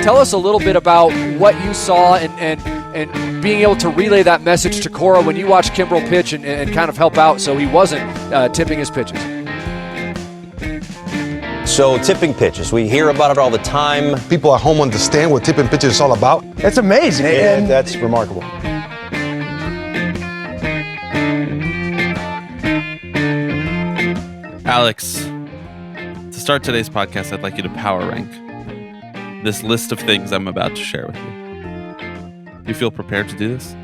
Tell us a little bit about what you saw and being able to relay that message to Cora when you watched Kimbrel pitch and kind of help out so he wasn't tipping his pitches. So tipping pitches, we hear about it all the time. People at home understand what tipping pitches is all about. It's amazing. And that's remarkable. Alex, to start today's podcast, I'd like you to power rank this list of things I'm about to share with you. Do you feel prepared to do this?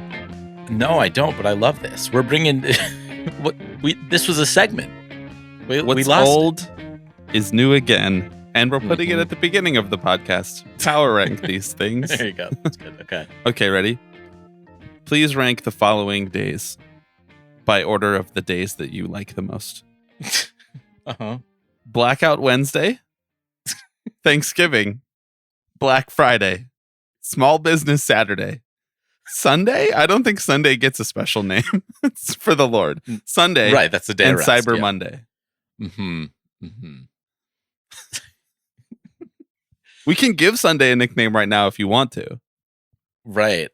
No, I don't, but I love this. We're bringing... this was a segment. What's old is new again, and we're putting it at the beginning of the podcast. Power rank these things. There you go. That's good. Okay. Okay, ready? Please rank the following days by order of the days that you like the most. Blackout Wednesday, Thanksgiving, Black Friday, Small Business Saturday, Sunday. I don't think Sunday gets a special name. It's for the Lord. Sunday, right? That's the day. And of rest, Cyber yeah. Monday. Mm-hmm. Mm-hmm. We can give Sunday a nickname right now if you want to. Right.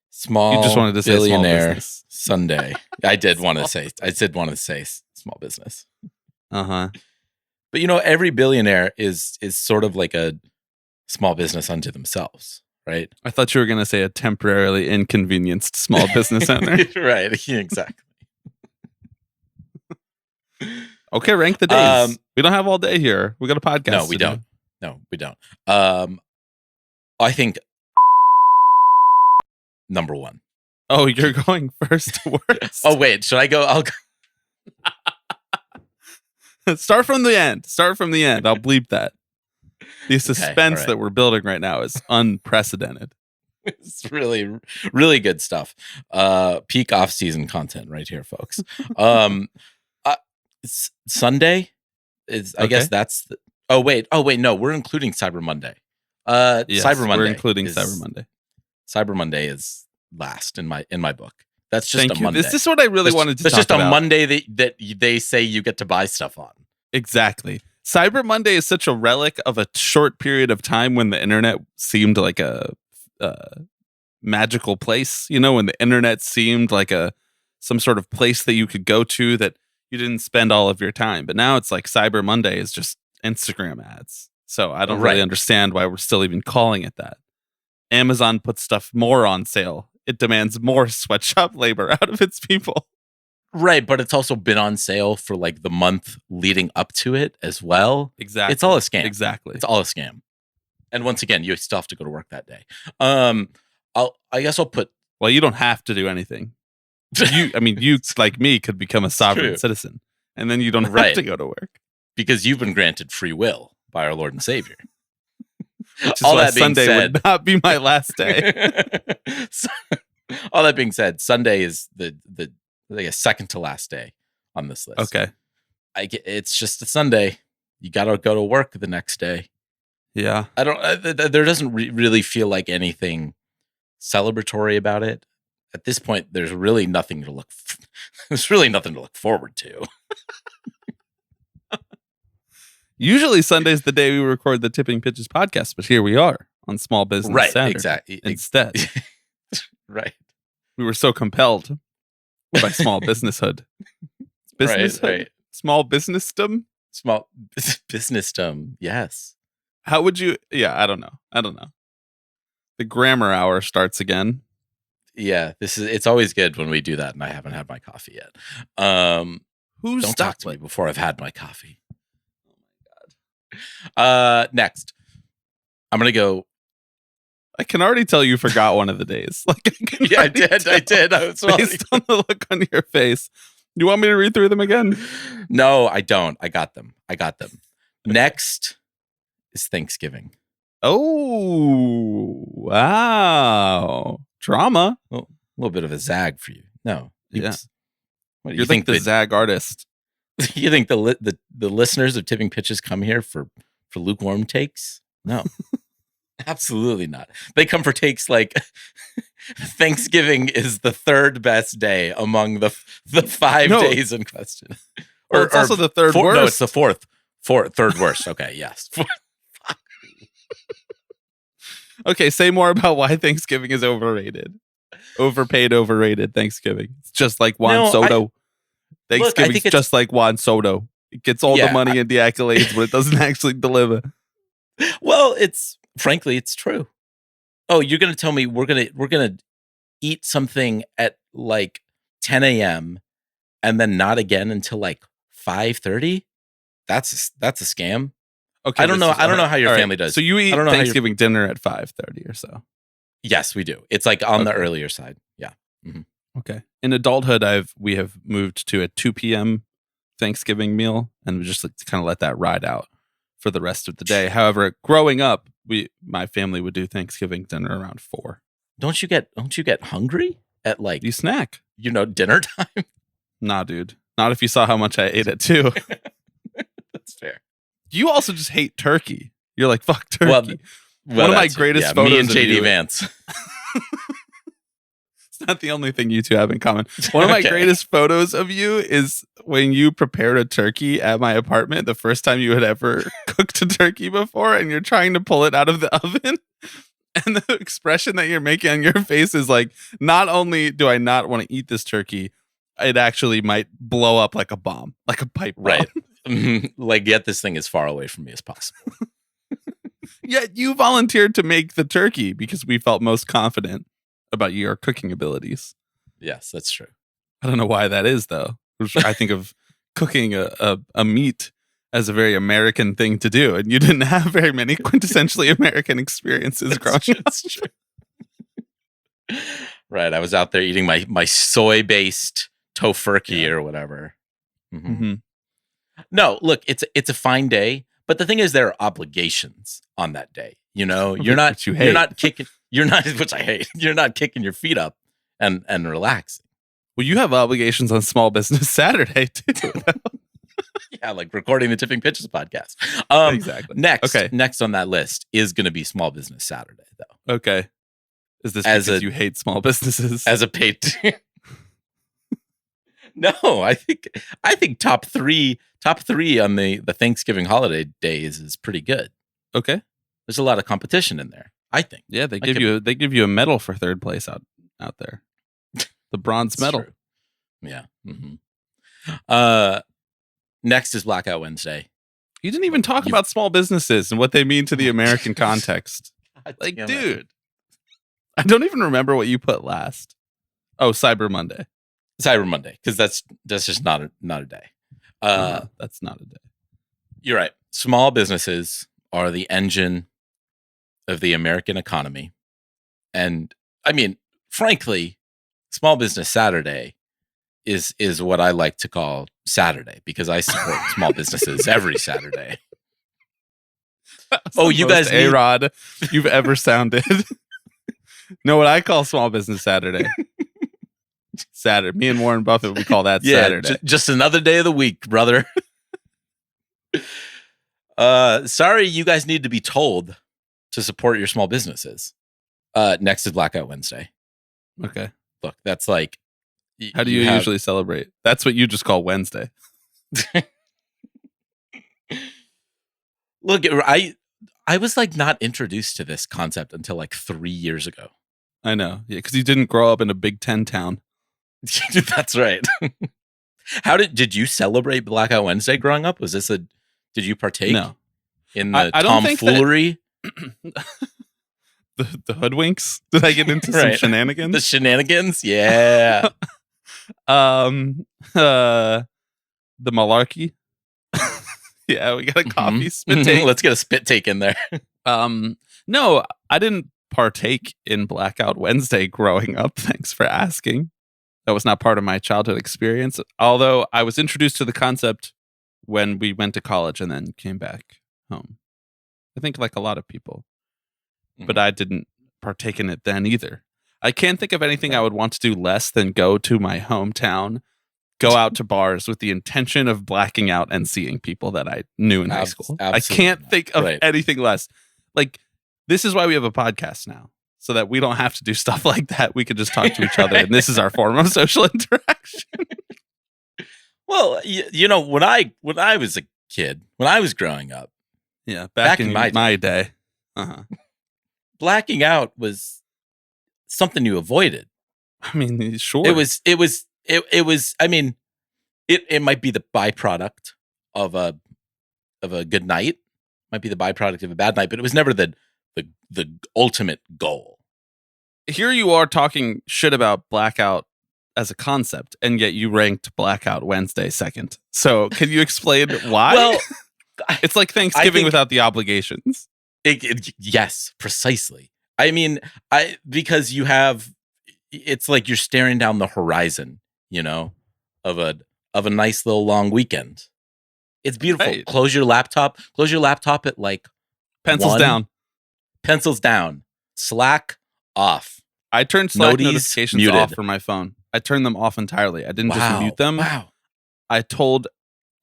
Small. You just wanted to say billionaire small business. Sunday. I did want to say. I did want to say small business. But every billionaire is sort of like a small business unto themselves, right? I thought you were going to say a temporarily inconvenienced small business owner. Right. Exactly. Okay, rank the days. We don't have all day here. We got a podcast. No, we don't. No, we don't. I think number one. Oh, you're going first to worst. Oh, wait. Should I go? I'll go. Start from the end. Start from the end. I'll bleep that. The suspense right. that we're building right now is unprecedented. It's really, really good stuff. Peak off-season content right here, folks. Sunday is, I guess that's the, oh wait, no, we're including Cyber Monday. Yes, Cyber Monday. We're including Cyber Monday. Cyber Monday is last in my book. That's just Thank a you. Monday. This is what I really wanted to talk about. That's just a Monday that they say you get to buy stuff on. Exactly. Cyber Monday is such a relic of a short period of time when the internet seemed like a magical place. When the internet seemed like some sort of place that you could go to that you didn't spend all of your time. But now it's like Cyber Monday is just Instagram ads. So I don't really understand why we're still even calling it that. Amazon puts stuff more on sale. It demands more sweatshop labor out of its people. Right, but it's also been on sale for like the month leading up to it as well. Exactly. It's all a scam. Exactly. It's all a scam. And once again, you still have to go to work that day. I guess I'll put... Well, you don't have to do anything. You like me could become a sovereign citizen, and then you don't have to go to work. Because you've been granted free will by our Lord and Savior. Which is all why that Sunday would not be my last day. All that being said, Sunday is the second to last day on this list. Okay. It's just a Sunday. You got to go to work the next day. Yeah. I don't. There doesn't really feel like anything celebratory about it. At this point, there's really nothing to look. There's really nothing to look forward to. Usually Sunday's the day we record the Tipping Pitches podcast, but here we are on Small Business Saturday. Exactly. Instead, right. We were so compelled by small businesshood. Businesshood? Right. Small businessdom? Small businessdom. Yes. How would you? Yeah, I don't know. The grammar hour starts again. Yeah, it's always good when we do that, and I haven't had my coffee yet. Don't talk to me before I've had my coffee. Oh my god. Next, I'm gonna go. I can already tell you forgot one of the days. I did. I was based on the look on your face. You want me to read through them again? No, I don't. I got them. Next is Thanksgiving. Oh, wow. Drama. A little bit of a zag for you. No. Yeah. What, you think the zag artist. You think the listeners of Tipping Pitches come here for lukewarm takes? No. Absolutely not. They come for takes like Thanksgiving is the third best day among the 5 days in question. Or it's also the third worst. No, it's the third worst. Okay, yes. Okay, say more about why Thanksgiving is overrated. Overpaid, overrated Thanksgiving. It's just like Juan Soto. Thanksgiving's just like Juan Soto. It gets all the money and the accolades, but it doesn't actually deliver. Well, frankly, it's true. Oh, you're gonna tell me we're gonna eat something at like 10 a.m. and then not again until like 5:30? That's a scam. Okay, I don't know how your family does. So you eat Thanksgiving dinner at 5:30 or so. Yes, we do. It's like on the earlier side. Yeah. Mm-hmm. Okay. In adulthood, we have moved to a 2 p.m. Thanksgiving meal, and we just kind of let that ride out for the rest of the day. However, growing up, my family would do Thanksgiving dinner around 4. Don't you get hungry at like you snack? Dinner time? Nah, dude. Not if you saw how much I ate at 2. That's fair. You also just hate turkey. You're like, fuck turkey. Well, one of my greatest photos me and JD of Vance. It's not the only thing you two have in common. One of my greatest photos of you is when you prepared a turkey at my apartment the first time you had ever cooked a turkey before, and you're trying to pull it out of the oven. And the expression that you're making on your face is like, not only do I not want to eat this turkey, it actually might blow up like a bomb, like a pipe bomb. Right. Like, get this thing as far away from me as possible. Yet you volunteered to make the turkey because we felt most confident about your cooking abilities. Yes, that's true. I don't know why that is, though. I think of cooking a meat as a very American thing to do, and you didn't have very many quintessentially American experiences growing up. That's true. Right, I was out there eating my soy-based tofurkey or whatever. Mm-hmm. Mm-hmm. No, look, it's a fine day, but the thing is, there are obligations on that day. You're not kicking your feet up and relaxing. Well, you have obligations on Small Business Saturday too. Yeah, like recording the Tipping Pitches podcast. Exactly. Next on that list is going to be Small Business Saturday, though. Okay. Is this because you hate small businesses? As a paid? No, I think top three on the Thanksgiving holiday days is pretty good. Okay. There's a lot of competition in there, I think. Yeah, they give you a medal for third place out there. The bronze medal. True. Yeah. Mm-hmm. Next is Blackout Wednesday. You didn't even talk about small businesses and what they mean to the American context. Like, dude, I don't even remember what you put last. Oh, Cyber Monday. Cyber Monday, because that's just not a day. That's not a day. You're right. Small businesses are the engine of the American economy. And I mean, frankly, Small Business Saturday is what I like to call Saturday, because I support small businesses every Saturday. Oh, you guys A-Rod you've ever sounded. Know what I call Small Business Saturday? Saturday. Me and Warren Buffett, we call that Saturday. Just another day of the week, brother. Sorry, you guys need to be told to support your small businesses. Next is Blackout Wednesday. Okay. Look, that's like... How do you usually celebrate? That's what you just call Wednesday. Look, I was like not introduced to this concept until like 3 years ago. I know. Yeah, because you didn't grow up in a Big Ten town. That's right. How did you celebrate Blackout Wednesday growing up? Did you partake in the tomfoolery? The hoodwinks? Did I get into some shenanigans? The shenanigans? Yeah. The malarkey. Yeah, we got a coffee spit take. Let's get a spit take in there. No, I didn't partake in Blackout Wednesday growing up. Thanks for asking. That was not part of my childhood experience. Although I was introduced to the concept when we went to college and then came back home. I think like a lot of people. But I didn't partake in it then either. I can't think of anything I would want to do less than go to my hometown, go out to bars with the intention of blacking out and seeing people that I knew in high school. I can't think of anything less. Like, this is why we have a podcast now. so that we don't have to do stuff like that. We could just talk to each other, and this is our form of social interaction. Well, you know, when I was a kid, when I was growing up, Yeah, back in my day. Uh-huh. Blacking out was something you avoided. I mean, sure. It was. I mean, it might be the byproduct of a good night. Might be the byproduct of a bad night, but it was never the ultimate goal. Here you are talking shit about blackout as a concept, and yet you ranked Blackout Wednesday second. So can you explain why? Well, it's like Thanksgiving without the obligations. Yes, precisely. I mean, because you have, it's like you're staring down the horizon, you know, of a nice little long weekend. It's beautiful. Right. Close your laptop at like Pencils 1. down. Pencils down. Slack off. I turned Slack Noties notifications muted. off for my phone. I turned them off entirely. I didn't just mute them. Wow. I told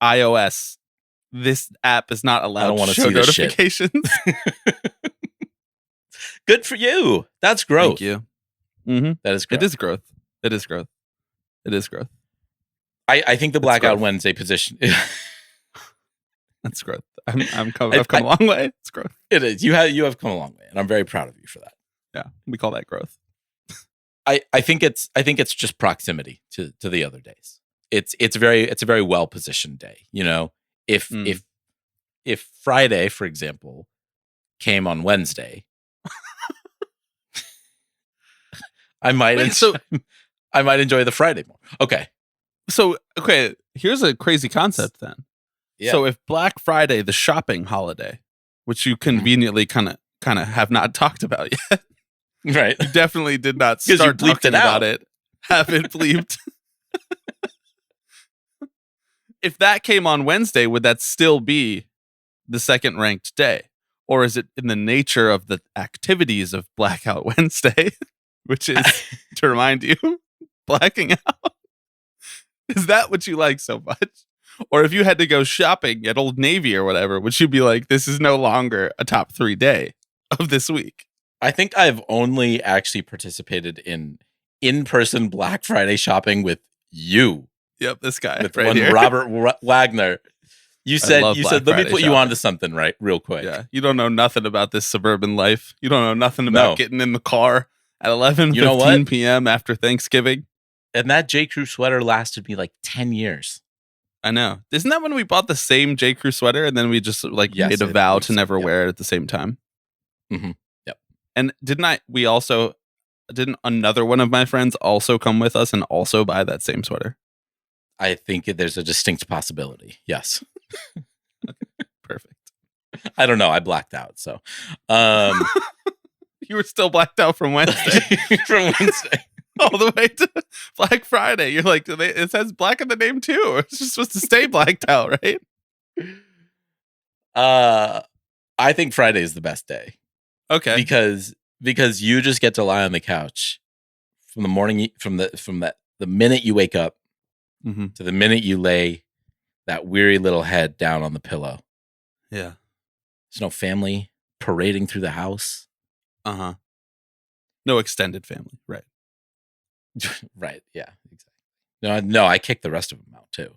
iOS this app is not allowed to show see this notifications. Good for you. That's growth. Thank you. Mm-hmm. That is growth. It is growth. It is growth. It is growth. I think the Blackout growth. Wednesday position. That's growth. I've come a long way. It's growth. It is. You have come a long way, and I'm very proud of you for that. Yeah, we call that growth. I think it's just proximity to the other days. It's a very well positioned day. You know, if Friday, for example, came on Wednesday, I might enjoy the Friday more. Okay. So here's a crazy concept then. Yeah. So if Black Friday, the shopping holiday, which you conveniently kind of have not talked about yet, right? You definitely did not 'Cause you start bleeped talking it out. about it. Have it bleeped. If that came on Wednesday, would that still be the second ranked day? Or is it in the nature of the activities of Blackout Wednesday, which is, to remind you, blacking out? Is that what you like so much? Or if you had to go shopping at Old Navy or whatever, would you be like, this is no longer a top 3 day of this week? I think I've only actually participated in in-person Black Friday shopping with you. Yep, this guy With right one here. Wagner. You said, love Black let me Friday put you shopping. onto something real quick. Yeah, you don't know nothing about this suburban life. You don't know nothing about getting in the car at 11:15 p.m. after Thanksgiving. And that J. Crew sweater lasted me like 10 years. I know. Isn't that when we bought the same J. Crew sweater and then we just made a vow to never wear it at the same time? Mm-hmm. Yep. And didn't another one of my friends also come with us and also buy that same sweater? I think there's a distinct possibility. Yes. Perfect. I don't know. I blacked out. So, you were still blacked out from Wednesday. From Wednesday. All the way to Black Friday. You're like, it says black in the name too. It's just supposed to stay blacked out, right? I think Friday is the best day. Okay. Because you just get to lie on the couch from the morning, from the minute you wake up to the minute you lay that weary little head down on the pillow. Yeah. There's no family parading through the house. Uh-huh. No extended family, right? Right. Yeah. Exactly. No. I kick the rest of them out too.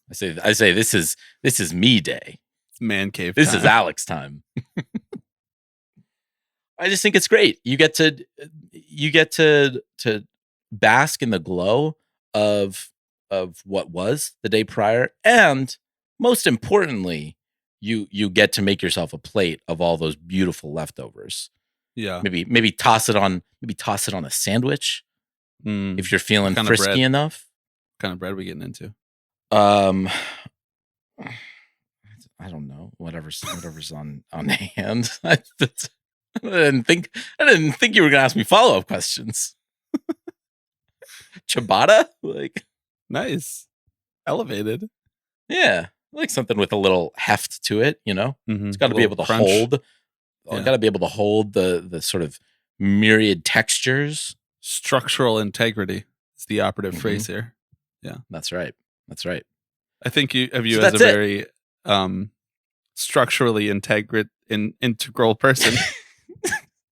I say this is me day. It's man cave. This time. is Alex time. I just think it's great. You get to bask in the glow of what was the day prior, and most importantly, you get to make yourself a plate of all those beautiful leftovers. Yeah. Maybe toss it on a sandwich. If you're feeling frisky enough. What kind of bread are we getting into? I don't know. Whatever's on hand. I didn't think you were gonna ask me follow-up questions. Ciabatta? Like, nice. Elevated. Yeah. Like something with a little heft to it, you know? Mm-hmm. It's gotta be able to hold. Yeah. Gotta be able to hold the sort of myriad textures. Structural integrity is the operative phrase here. Yeah. That's right. I think of you as a very structurally integral person.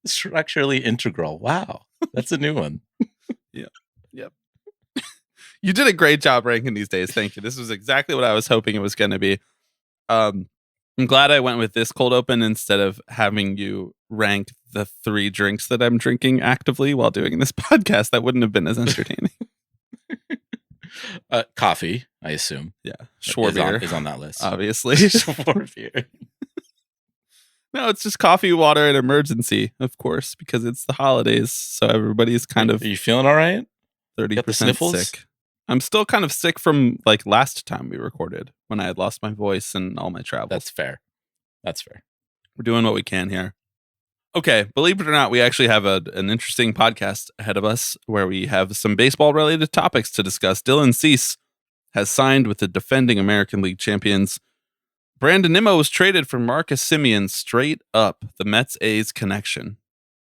Structurally integral. Wow. That's a new one. Yep. You did a great job ranking these days. Thank you. This was exactly what I was hoping it was going to be. I'm glad I went with this cold open instead of having you rank the 3 drinks that I'm drinking actively while doing this podcast. That wouldn't have been as entertaining. Coffee, I assume. Yeah. Schwarbeer is on that list. Obviously. Schwarbeer. No, it's just coffee, water, and emergency, of course, because it's the holidays. So everybody's kind of... Are you feeling all right? 30% sick. I'm still kind of sick from like last time we recorded when I had lost my voice and all my travels. That's fair. We're doing what we can here. Okay, believe it or not, we actually have an interesting podcast ahead of us where we have some baseball-related topics to discuss. Dylan Cease has signed with the defending American League champions. Brandon Nimmo was traded for Marcus Semien. Straight up, the Mets-A's connection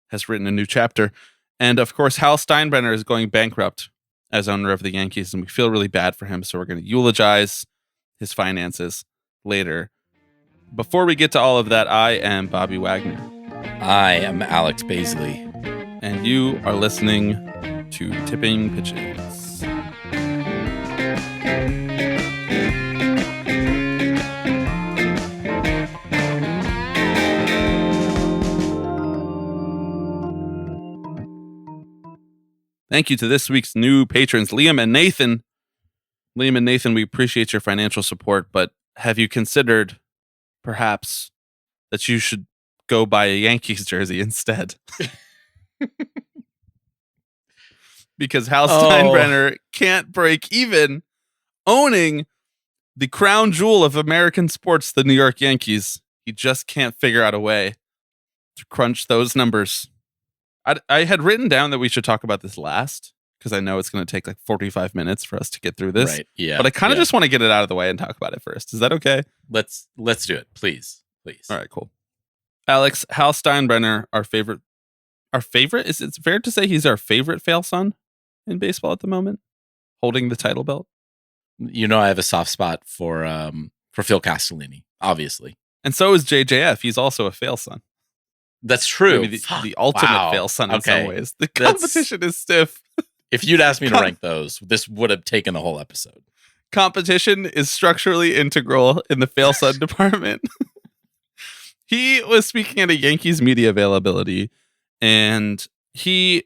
has written a new chapter. And of course, Hal Steinbrenner is going bankrupt as owner of the Yankees, and we feel really bad for him, so we're going to eulogize his finances later. Before we get to all of that, I am Bobby Wagner. I am Alex Baisley. And you are listening to Tipping Pitches. Thank you to this week's new patrons, Liam and Nathan. Liam and Nathan, we appreciate your financial support, but have you considered perhaps that you should go buy a Yankees jersey instead? Because Hal Steinbrenner can't break even owning the crown jewel of American sports, the New York Yankees. He just can't figure out a way to crunch those numbers. I had written down that we should talk about this last because I know it's going to take like 45 minutes for us to get through this. Right. Yeah. But I kind of just want to get it out of the way and talk about it first. Is that okay? Let's do it, please. All right, cool. Alex, Hal Steinbrenner, our favorite. Is it fair to say he's our favorite fail son in baseball at the moment, holding the title belt? You know, I have a soft spot for Phil Castellini, obviously, and so is JJF. He's also a fail son. That's true. Maybe the ultimate fail son in some ways. The competition is stiff. If you'd asked me to rank those, this would have taken a whole episode. Competition is structurally integral in the fail son department. He was speaking at a Yankees media availability, and he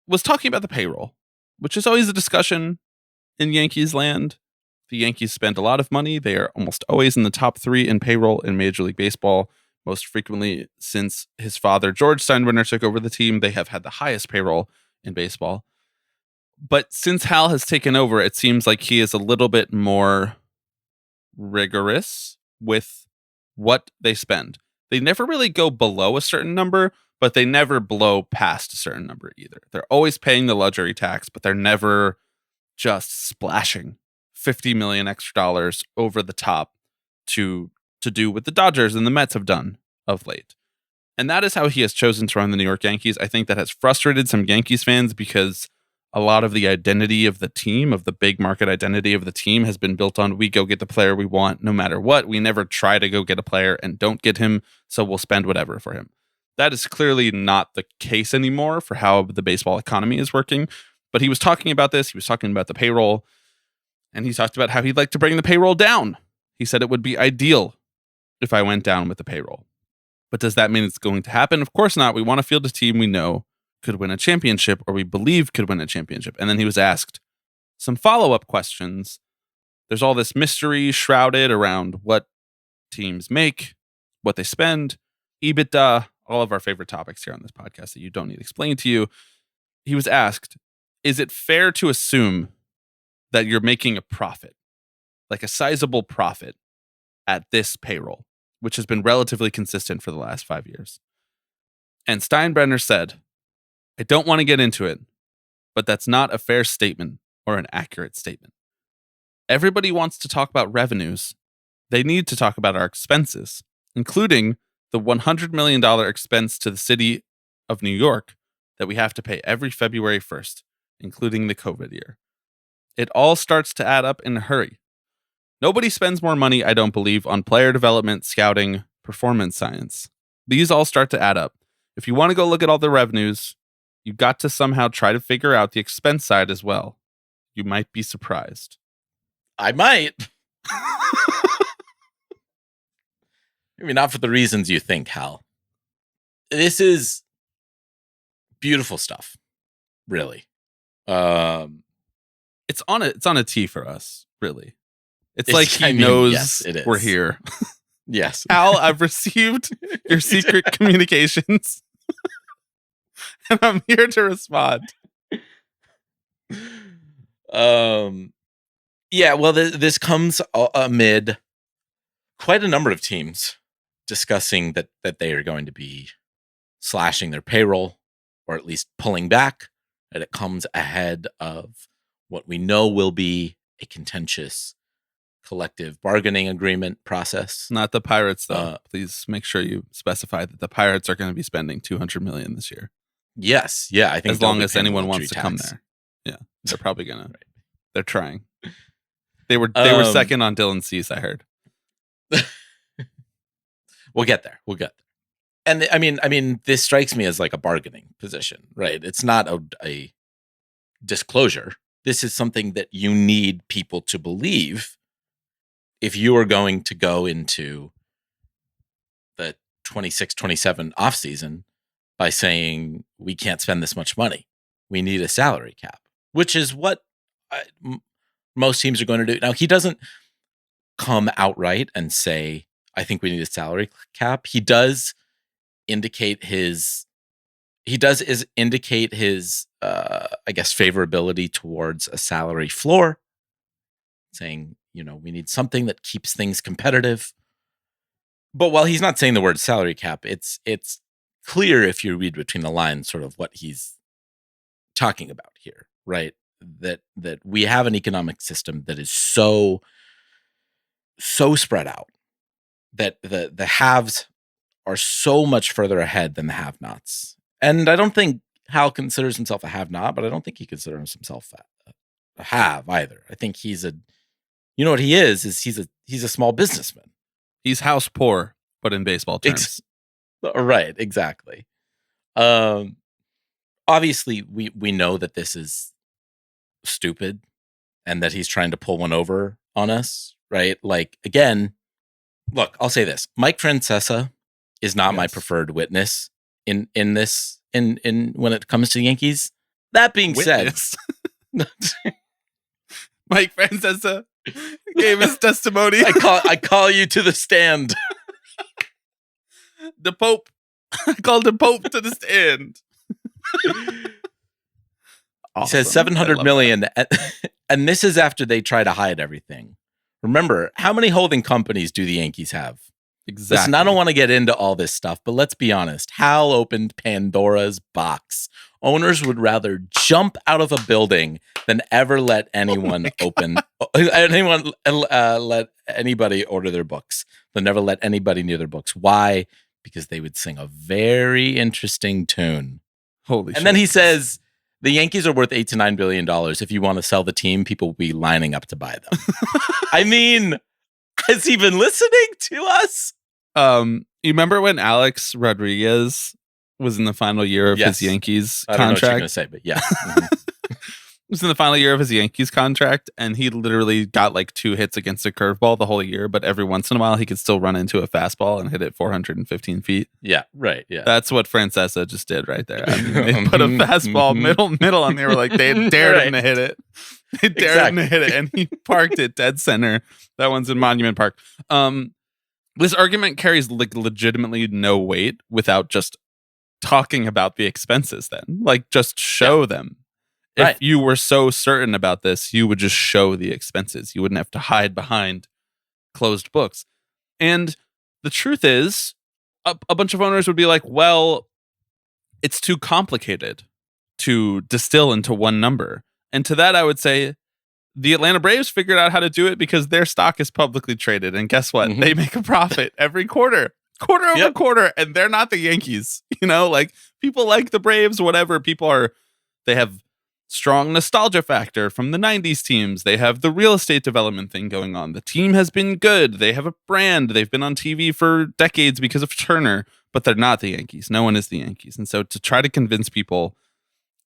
was talking about the payroll, which is always a discussion in Yankees land. The Yankees spend a lot of money. They are almost always in the top 3 in payroll in Major League Baseball. Most frequently since his father, George Steinbrenner, took over the team, they have had the highest payroll in baseball. But since Hal has taken over, it seems like he is a little bit more rigorous with what they spend. They never really go below a certain number, but they never blow past a certain number either. They're always paying the luxury tax, but they're never just splashing $50 million extra dollars over the top to do what the Dodgers and the Mets have done of late. And that is how he has chosen to run the New York Yankees. I think that has frustrated some Yankees fans because a lot of the identity of the team, of the big market identity of the team, has been built on we go get the player we want no matter what. We never try to go get a player and don't get him, so we'll spend whatever for him. That is clearly not the case anymore for how the baseball economy is working. But he was talking about this. He was talking about the payroll, and he talked about how he'd like to bring the payroll down. He said it would be ideal if I went down with the payroll. But does that mean it's going to happen? Of course not. We want to field a team we know could win a championship, or we believe could win a championship. And then he was asked some follow-up questions. There's all this mystery shrouded around what teams make, what they spend, EBITDA, all of our favorite topics here on this podcast that you don't need explained to you. He was asked, is it fair to assume that you're making a profit, like a sizable profit at this payroll, which has been relatively consistent for the last 5 years? And Steinbrenner said, I don't want to get into it, but that's not a fair statement or an accurate statement. Everybody wants to talk about revenues. They need to talk about our expenses, including the $100 million expense to the city of New York that we have to pay every February 1st, including the COVID year. It all starts to add up in a hurry. Nobody spends more money, I don't believe, on player development, scouting, performance science. These all start to add up. if you want to go look at all the revenues, you got to somehow try to figure out the expense side as well. You might be surprised. I might. Maybe not for the reasons you think, Hal. This is beautiful stuff, really. It's on a tee for us, really. It's It's- like he knows it is. we're here. Yes. Al, I've received your secret communications, and I'm here to respond. Yeah, well, this comes amid quite a number of teams discussing that they are going to be slashing their payroll, or at least pulling back. And it comes ahead of what we know will be a contentious collective bargaining agreement process. Not the Pirates, though. Please make sure you specify that the Pirates are going to be spending $200 million this year. Yes, yeah, I think As they'll long be as paying anyone luxury wants to come tax. there. Yeah, they're probably gonna. Right. They're trying. They were second on Dylan Cease, I heard. We'll get there. And I mean, this strikes me as like a bargaining position, right? It's not a disclosure. This is something that you need people to believe if you are going to go into the 26-27 offseason by saying we can't spend this much money. We need a salary cap, which is what most teams are going to do. Now, he doesn't come outright and say, I think we need a salary cap. He does indicate his I guess, favorability towards a salary floor, saying, we need something that keeps things competitive. But while he's not saying the word salary cap, it's clear if you read between the lines sort of what he's talking about here, right? That we have an economic system that is so spread out that the haves are so much further ahead than the have-nots. And I don't think Hal considers himself a have-not, but I don't think he considers himself a have either. I think he's what he is he's a small businessman. He's house poor, but in baseball terms. Right, exactly. Obviously, we know that this is stupid and that he's trying to pull one over on us, right? Like, again, look, I'll say this. Mike Francesa is not my preferred witness in this when it comes to the Yankees. That being said, Mike Francesa gave his testimony. I call you to the stand. The Pope. I called the Pope to the stand. He says $700 million, and this is after they try to hide everything. Remember, how many holding companies do the Yankees have? Exactly. Listen, I don't want to get into all this stuff, but let's be honest. Hal opened Pandora's box. Owners would rather jump out of a building than ever let anyone let anybody order their books. They'll never let anybody near their books. Why? Because they would sing a very interesting tune. Holy shit. And then he says, the Yankees are worth $8 to $9 billion. If you want to sell the team, people will be lining up to buy them. I mean, has he been listening to us? You remember when Alex Rodriguez was in the final year of his Yankees contract? I don't know what you're going to say, but yeah. Was in the final year of his Yankees contract, and he literally got like 2 hits against a curveball the whole year, but every once in a while he could still run into a fastball and hit it 415 feet. Yeah, right. Yeah, that's what Francesa just did right there. I mean, they put a fastball middle, and they were like, they dared him to hit it. They dared him to hit it, and he parked it dead center. That one's in Monument Park. This argument carries like legitimately no weight without just talking about the expenses. Then, like, just show them. If you were so certain about this, you would just show the expenses. You wouldn't have to hide behind closed books. And the truth is, a bunch of owners would be like, well, it's too complicated to distill into one number. And to that, I would say, the Atlanta Braves figured out how to do it because their stock is publicly traded. And guess what? They make a profit every quarter over quarter. And they're not the Yankees. Like, people like the Braves, whatever. They have strong nostalgia factor from the 90s teams. They have the real estate development thing going on. The team has been good. They have a brand. They've been on TV for decades because of Turner, but they're not the Yankees. No one is the Yankees. And so to try to convince people,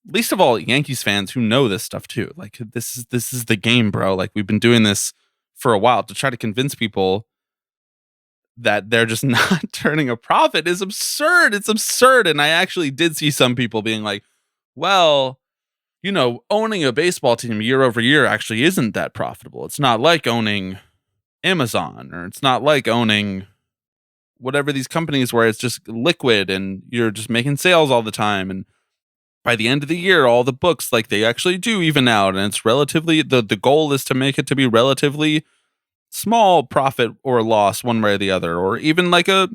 least of all Yankees fans who know this stuff too, like this is the game, bro. Like we've been doing this for a while, to try to convince people that they're just not turning a profit is absurd. It's absurd. And I actually did see some people being like, well, you know, owning a baseball team year over year actually isn't that profitable. It's not like owning Amazon, or it's not like owning whatever these companies where it's just liquid and you're just making sales all the time. And by the end of the year, all the books, like they actually do even out. And it's relatively, the goal is to make it to be relatively small profit or loss one way or the other, or even like a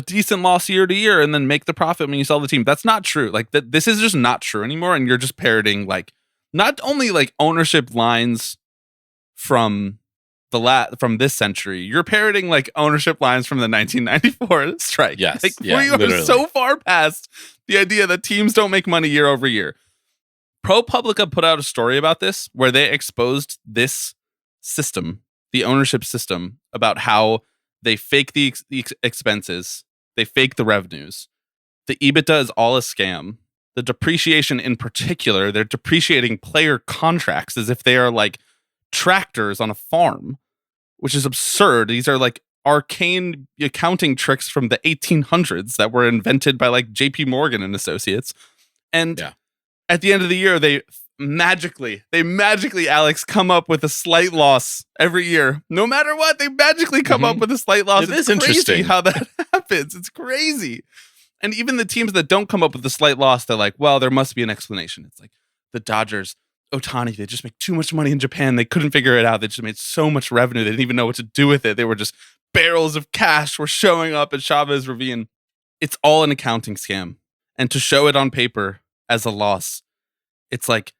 decent loss year to year and then make the profit when you sell the team. That's not true. Like this is just not true anymore. And you're just parroting like not only like ownership lines from from this century, you're parroting like ownership lines from the 1994 strike. Yes. Like yeah, we are literally. so far past the idea that teams don't make money year over year. ProPublica put out a story about this where they exposed this system, the ownership system, about how they fake the expenses, they fake the revenues. The EBITDA is all a scam. The depreciation in particular, they're depreciating player contracts as if they are like tractors on a farm, which is absurd. These are like arcane accounting tricks from the 1800s that were invented by like JP Morgan and Associates. And at the end of the year, they magically, Alex, come up with a slight loss every year. No matter what, they magically come up with a slight loss. It is interesting how that happens. It's crazy. And even the teams that don't come up with a slight loss, they're like, well, there must be an explanation. It's like the Dodgers, Ohtani, they just make too much money in Japan. They couldn't figure it out. They just made so much revenue. They didn't even know what to do with it. They were just barrels of cash were showing up at Chavez Ravine. It's all an accounting scam. And to show it on paper as a loss, it's like,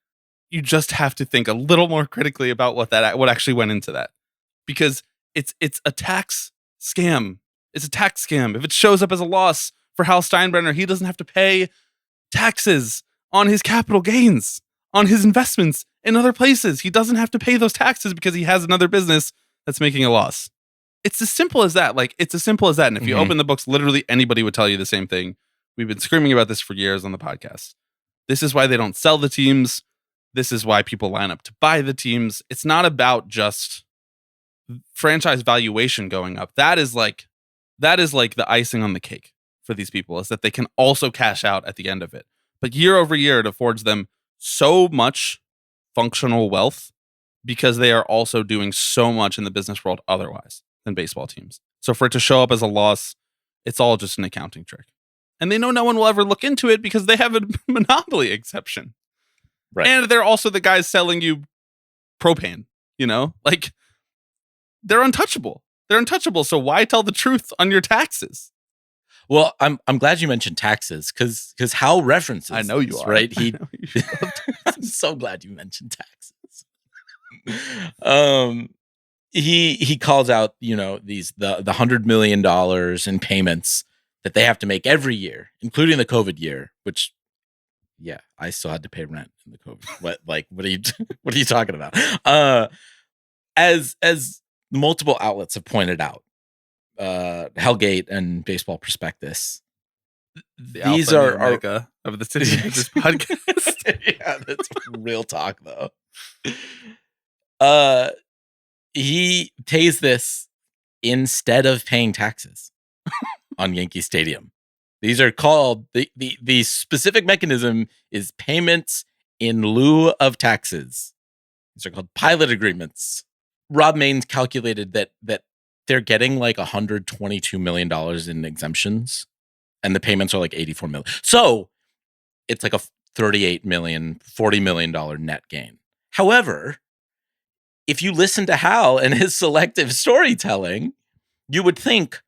you just have to think a little more critically about what actually went into that, because it's a tax scam. It's a tax scam. If it shows up as a loss for Hal Steinbrenner, he doesn't have to pay taxes on his capital gains, on his investments in other places. He doesn't have to pay those taxes because he has another business that's making a loss. It's as simple as that. Like, it's as simple as that. And if you open the books, literally anybody would tell you the same thing. We've been screaming about this for years on the podcast. This is why they don't sell the teams. This is why people line up to buy the teams. It's not about just franchise valuation going up. That is like the icing on the cake for these people, is that they can also cash out at the end of it. But year over year, it affords them so much functional wealth because they are also doing so much in the business world otherwise than baseball teams. So for it to show up as a loss, it's all just an accounting trick. And they know no one will ever look into it because they have a monopoly exception. Right. And they're also the guys selling you propane, you know? Like, they're untouchable. They're untouchable. So why tell the truth on your taxes? Well, I'm glad you mentioned taxes because Hal references. I know you are. Right? I'm so glad you mentioned taxes. He calls out, you know, the $100 million in payments that they have to make every year, including the COVID year, which, yeah, I still had to pay rent in the COVID. What are you talking about? As multiple outlets have pointed out, Hellgate and Baseball Prospectus. These are of the city of this podcast. Yeah, that's real talk though. He pays this instead of paying taxes on Yankee Stadium. These are called the specific mechanism is payments in lieu of taxes. These are called pilot agreements. Rob Maines calculated that they're getting like $122 million in exemptions, and the payments are like $84 million. So it's like a $38 million, $40 million net gain. However, if you listen to Hal and his selective storytelling, you would think,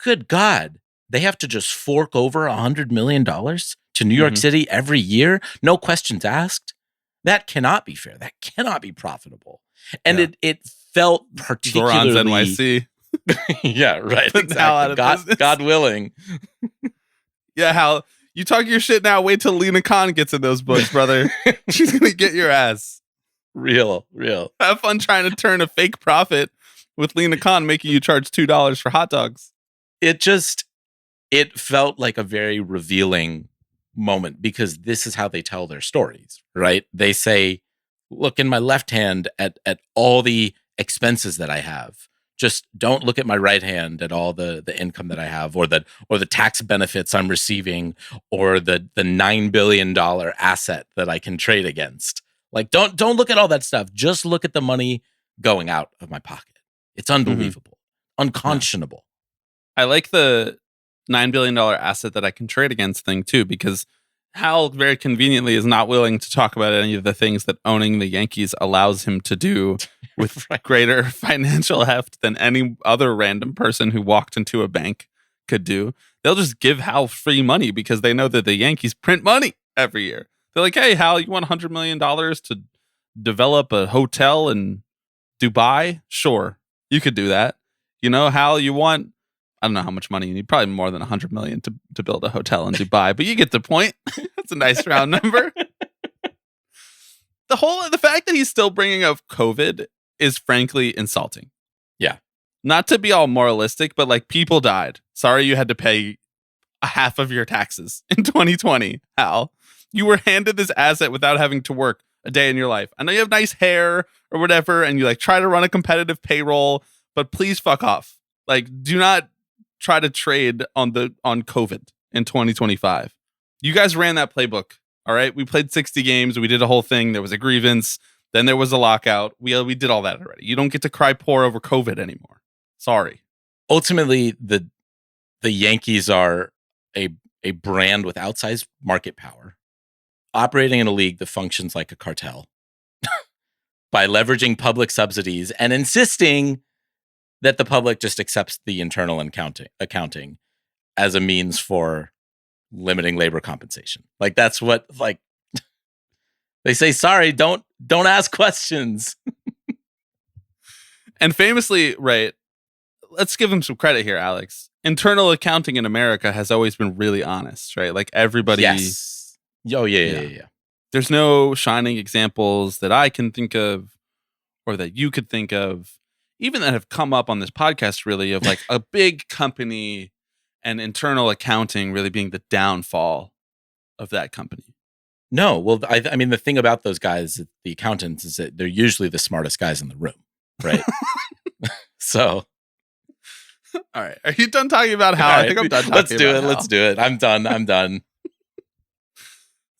good God, they have to just fork over $100 million to New York City every year, no questions asked. That cannot be fair. That cannot be profitable. And it felt particularly Zoran's NYC. Yeah, right. Exactly. God willing. Yeah, Hal, You talk your shit now. Wait till Lena Khan gets in those books, brother. She's gonna get your ass. Real. Have fun trying to turn a fake profit with Lena Khan making you charge $2 for hot dogs. It felt like a very revealing moment because this is how they tell their stories, right? They say, look in my left hand at all the expenses that I have. Just don't look at my right hand at all the income that I have or the tax benefits I'm receiving or the $9 billion asset that I can trade against. Like, don't look at all that stuff. Just look at the money going out of my pocket. It's unbelievable. Unconscionable. I like the $9 billion asset that I can trade against thing too, because Hal very conveniently is not willing to talk about any of the things that owning the Yankees allows him to do with greater financial heft than any other random person who walked into a bank could do. They'll just give Hal free money because they know that the Yankees print money every year. They're like, hey, Hal, you want $100 million to develop a hotel in Dubai? Sure, you could do that. You know, Hal, you want, I don't know how much money you need, probably more than $100 million to build a hotel in Dubai, but you get the point. That's a nice round number. The fact that he's still bringing up COVID is frankly insulting. Yeah. Not to be all moralistic, but like people died. Sorry you had to pay a half of your taxes in 2020, Hal. You were handed this asset without having to work a day in your life. I know you have nice hair or whatever, and you like try to run a competitive payroll, but please fuck off. Like, do not try to trade on COVID in 2025. You guys ran that playbook. All right. We played 60 games. We did a whole thing. There was a grievance. Then there was a lockout. We did all that already. You don't get to cry poor over COVID anymore. Sorry. Ultimately, the Yankees are a brand with outsized market power, operating in a league that functions like a cartel by leveraging public subsidies and insisting that the public just accepts the internal accounting as a means for limiting labor compensation. Like that's what they say, sorry, don't ask questions. And famously, right, let's give him some credit here, Alex. Internal accounting in America has always been really honest, right? Like everybody. Yes. Oh, yeah. There's no shining examples that I can think of or that you could think of, even that have come up on this podcast, really, of like a big company and internal accounting really being the downfall of that company. No, well, I mean, the thing about those guys, the accountants, is that they're usually the smartest guys in the room, right? So. All right. Are you done talking about Hal? Right. I think I'm done talking about Hal. Let's do it. I'm done.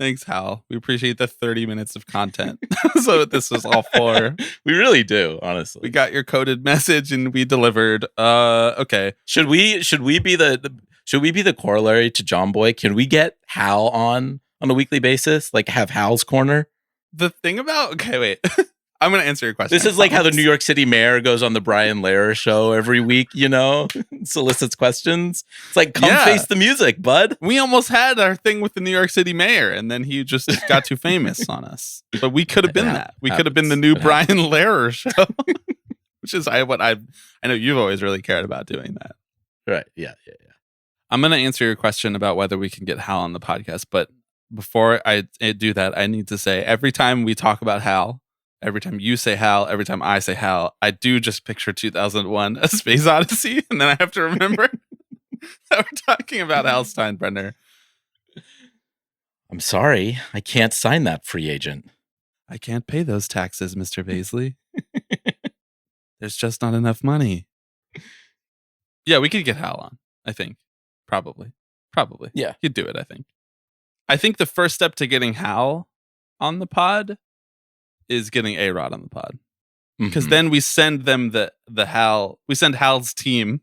Thanks, Hal. We appreciate the 30 minutes of content. So what this was all for. We really do, honestly. We got your coded message and we delivered. Okay. Should we be the corollary to John Boy? Can we get Hal on a weekly basis? Like have Hal's corner? The thing about wait. I'm going to answer your question. This is like how the New York City mayor goes on the Brian Lehrer show every week, solicits questions. It's like, come face the music, bud. We almost had our thing with the New York City mayor, and then he just got too famous on us. But we could have been that. We could have been the new Brian Lehrer show, which is what I know you've always really cared about doing that. Right. Yeah. I'm going to answer your question about whether we can get Hal on the podcast. But before I do that, I need to say every time we talk about Hal, every time you say Hal, every time I say Hal, I do just picture 2001: A Space Odyssey, and then I have to remember that we're talking about Hal Steinbrenner. I'm sorry, I can't sign that free agent. I can't pay those taxes, Mr. Baisley. There's just not enough money. Yeah, we could get Hal on, I think. Probably. Yeah. You'd do it, I think. I think the first step to getting Hal on the pod is getting A-Rod on the pod, because then we send them we send Hal's team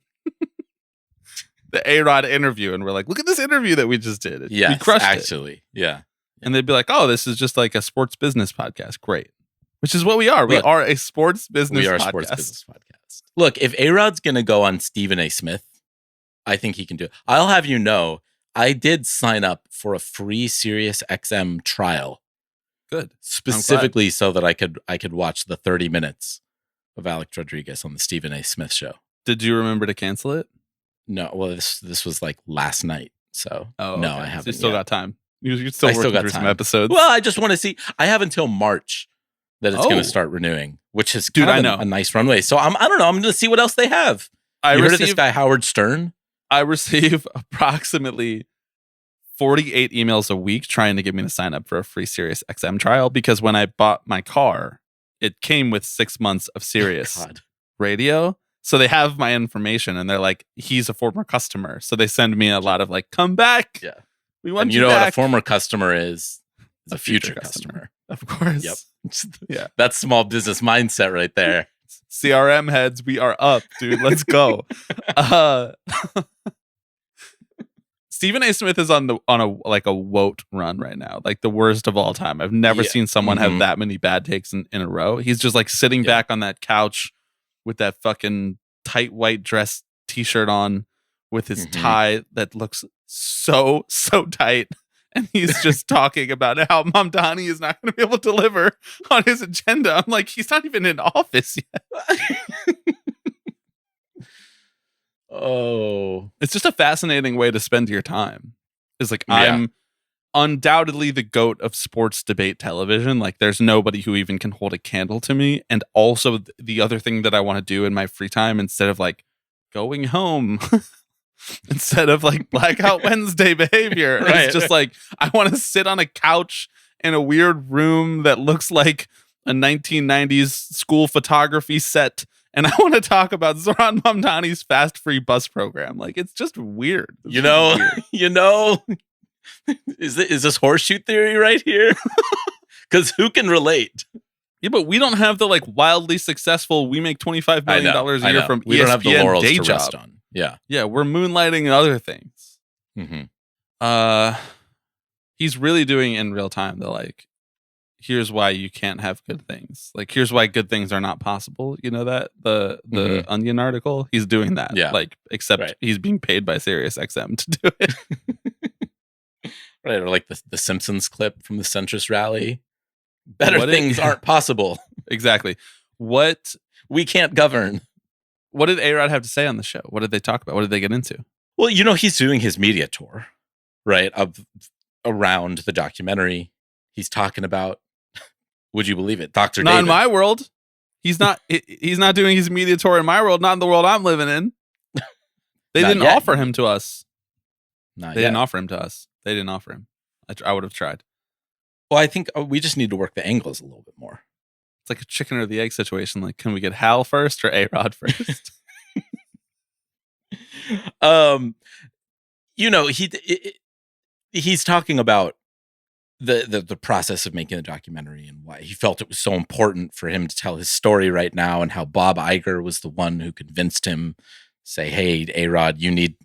the A-Rod interview, and we're like, look at this interview that we just did. Yeah, we crushed actually, it. Yeah. And they'd be like, oh, this is just like a sports business podcast. Great. Which is what we are. We are a sports business podcast. Look, if A-Rod's gonna go on Stephen A. Smith, I think he can do it. I'll have you know, I did sign up for a free Sirius XM trial. Good. Specifically so that I could watch the 30 minutes of Alex Rodriguez on the Stephen A. Smith show. Did you remember to cancel it? No. Well, this was like last night. So Oh, no, okay. I So haven't. you still yet. got time. You're still I working still got through time. some episodes. Well, I just want to see. I have until March that it's going Oh. to start renewing, which is Dude, kind I of know. a nice runway. So I don't know. I'm going to see what else they have. I You heard of receive this guy Howard Stern? I receive approximately 48 emails a week trying to get me to sign up for a free Sirius XM trial because when I bought my car, it came with 6 months of Sirius God. radio. So they have my information and they're like, he's a former customer. So they send me a lot of like, come back. Yeah. We want And you you know back. what a former customer is? It's A future customer. Of course. Yep. Yeah. That's small business mindset right there. CRM heads, we are up, dude. Let's go. Stephen A. Smith is on a like a woat run right now, like the worst of all time. I've never seen someone have that many bad takes in a row. He's just like sitting back on that couch with that fucking tight white dress t-shirt on with his tie that looks so tight. And he's just talking about how Mamdani is not going to be able to deliver on his agenda. I'm like, he's not even in office yet. Oh. It's just a fascinating way to spend your time. It's like, I'm undoubtedly the GOAT of sports debate television. Like, there's nobody who even can hold a candle to me. And also the other thing that I want to do in my free time, instead of like going home, instead of like Blackout Wednesday behavior, it's just like, I want to sit on a couch in a weird room that looks like a 1990s school photography set. And I want to talk about Zoran Mamdani's fast free bus program. Like, it's just weird. It's you know, is this horseshoe theory right here? Because who can relate? Yeah, but we don't have the like wildly successful. We make $25 million a year from we ESPN don't have the laurels day to job. rest on. Yeah, yeah, we're moonlighting in other things. He's really doing in real time the like, here's why you can't have good things. Like, here's why good things are not possible. You know that the Onion article. He's doing that. Yeah. Like, except he's being paid by Sirius XM to do it. Right, or like the Simpsons clip from the centrist rally. Better things aren't possible. Exactly. What we can't govern. What did A-Rod have to say on the show? What did they talk about? What did they get into? Well, you know, he's doing his media tour, right, around the documentary. He's talking about, would you believe it, Dr. Not David. in my world. He's not doing his media tour in my world, not in the world I'm living in. They didn't offer him to us. They didn't offer him to us. They didn't offer him. I would have tried. Well, I think we just need to work the angles a little bit more. It's like a chicken or the egg situation. Like, can we get Hal first or A-Rod first? You know, he's talking about the process of making the documentary and why he felt it was so important for him to tell his story right now, and how Bob Iger was the one who convinced him, say, hey, A-Rod, you need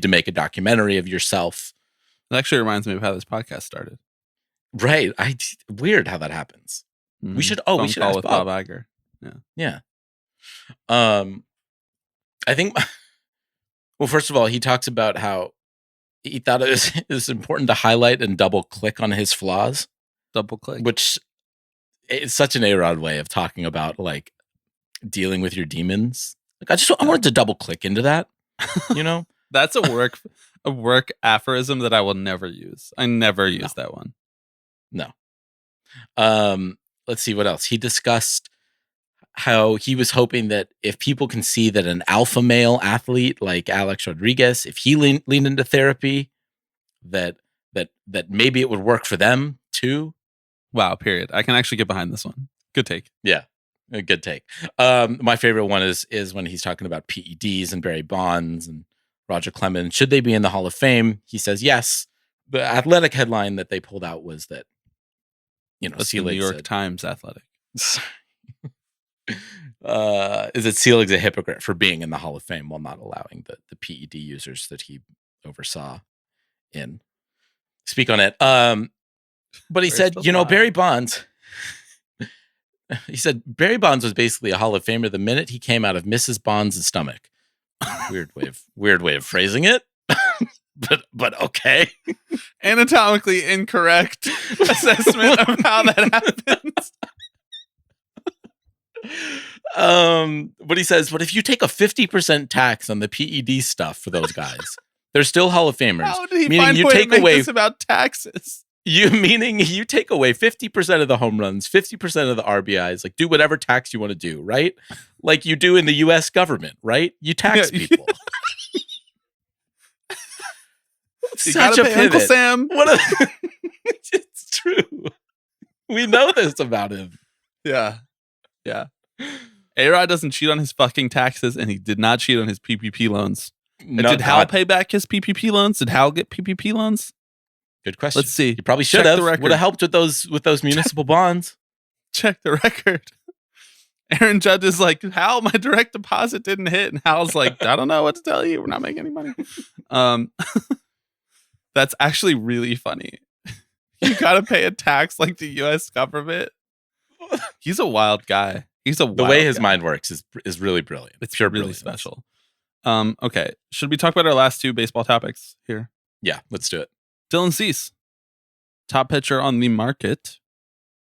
to make a documentary of yourself. It actually reminds me of how this podcast started. Right. Weird how that happens. We should ask with Bob Iger. Yeah. I think, well, first of all, he talks about how he thought it was important to highlight and double click on his flaws. Double click. Which is such an A-Rod way of talking about like dealing with your demons. Like, I wanted to double click into that, you know? That's a work aphorism that I will never use. I never use that one. No. Let's see what else. He discussed how he was hoping that if people can see that an alpha male athlete like Alex Rodriguez, if he leaned into therapy, that maybe it would work for them too. Wow, period. I can actually get behind this one. Good take. Yeah. A good take. My favorite one is when he's talking about PEDs and Barry Bonds and Roger Clemens. Should they be in the Hall of Fame? He says yes. The Athletic headline that they pulled out was that, you know, the New York Times Athletic. Is that Selig's a hypocrite for being in the Hall of Fame while not allowing the PED users that he oversaw in speak on it. But he said, you know, Barry Bonds. He said Barry Bonds was basically a Hall of Famer the minute he came out of Mrs. Bonds' stomach. Weird way of phrasing it. But okay. Anatomically incorrect assessment of how that happens. But he says, but if you take a 50% tax on the PED stuff for those guys, They're still Hall of Famers. How did he meaning find you a way take to make away this about taxes? meaning you take away 50% of the home runs, 50% of the RBIs, like do whatever tax you want to do, right? Like you do in the US government, right? You tax people. Such a pay pivot. Uncle Sam. It's true. We know this about him. Yeah. A-Rod doesn't cheat on his fucking taxes, and he did not cheat on his PPP loans. No, did Hal pay back his PPP loans? Did Hal get PPP loans? Good question. Let's see. You probably should Check have. the record. Would have helped with those municipal bonds. Check the record. Aaron Judge is like, Hal, my direct deposit didn't hit. And Hal's like, I don't know what to tell you. We're not making any money. That's actually really funny. You got to pay a tax like the U.S. government. He's a wild guy. The way his mind works is really brilliant. It's pure really special. Okay. Should we talk about our last two baseball topics here? Yeah, let's do it. Dylan Cease, top pitcher on the market.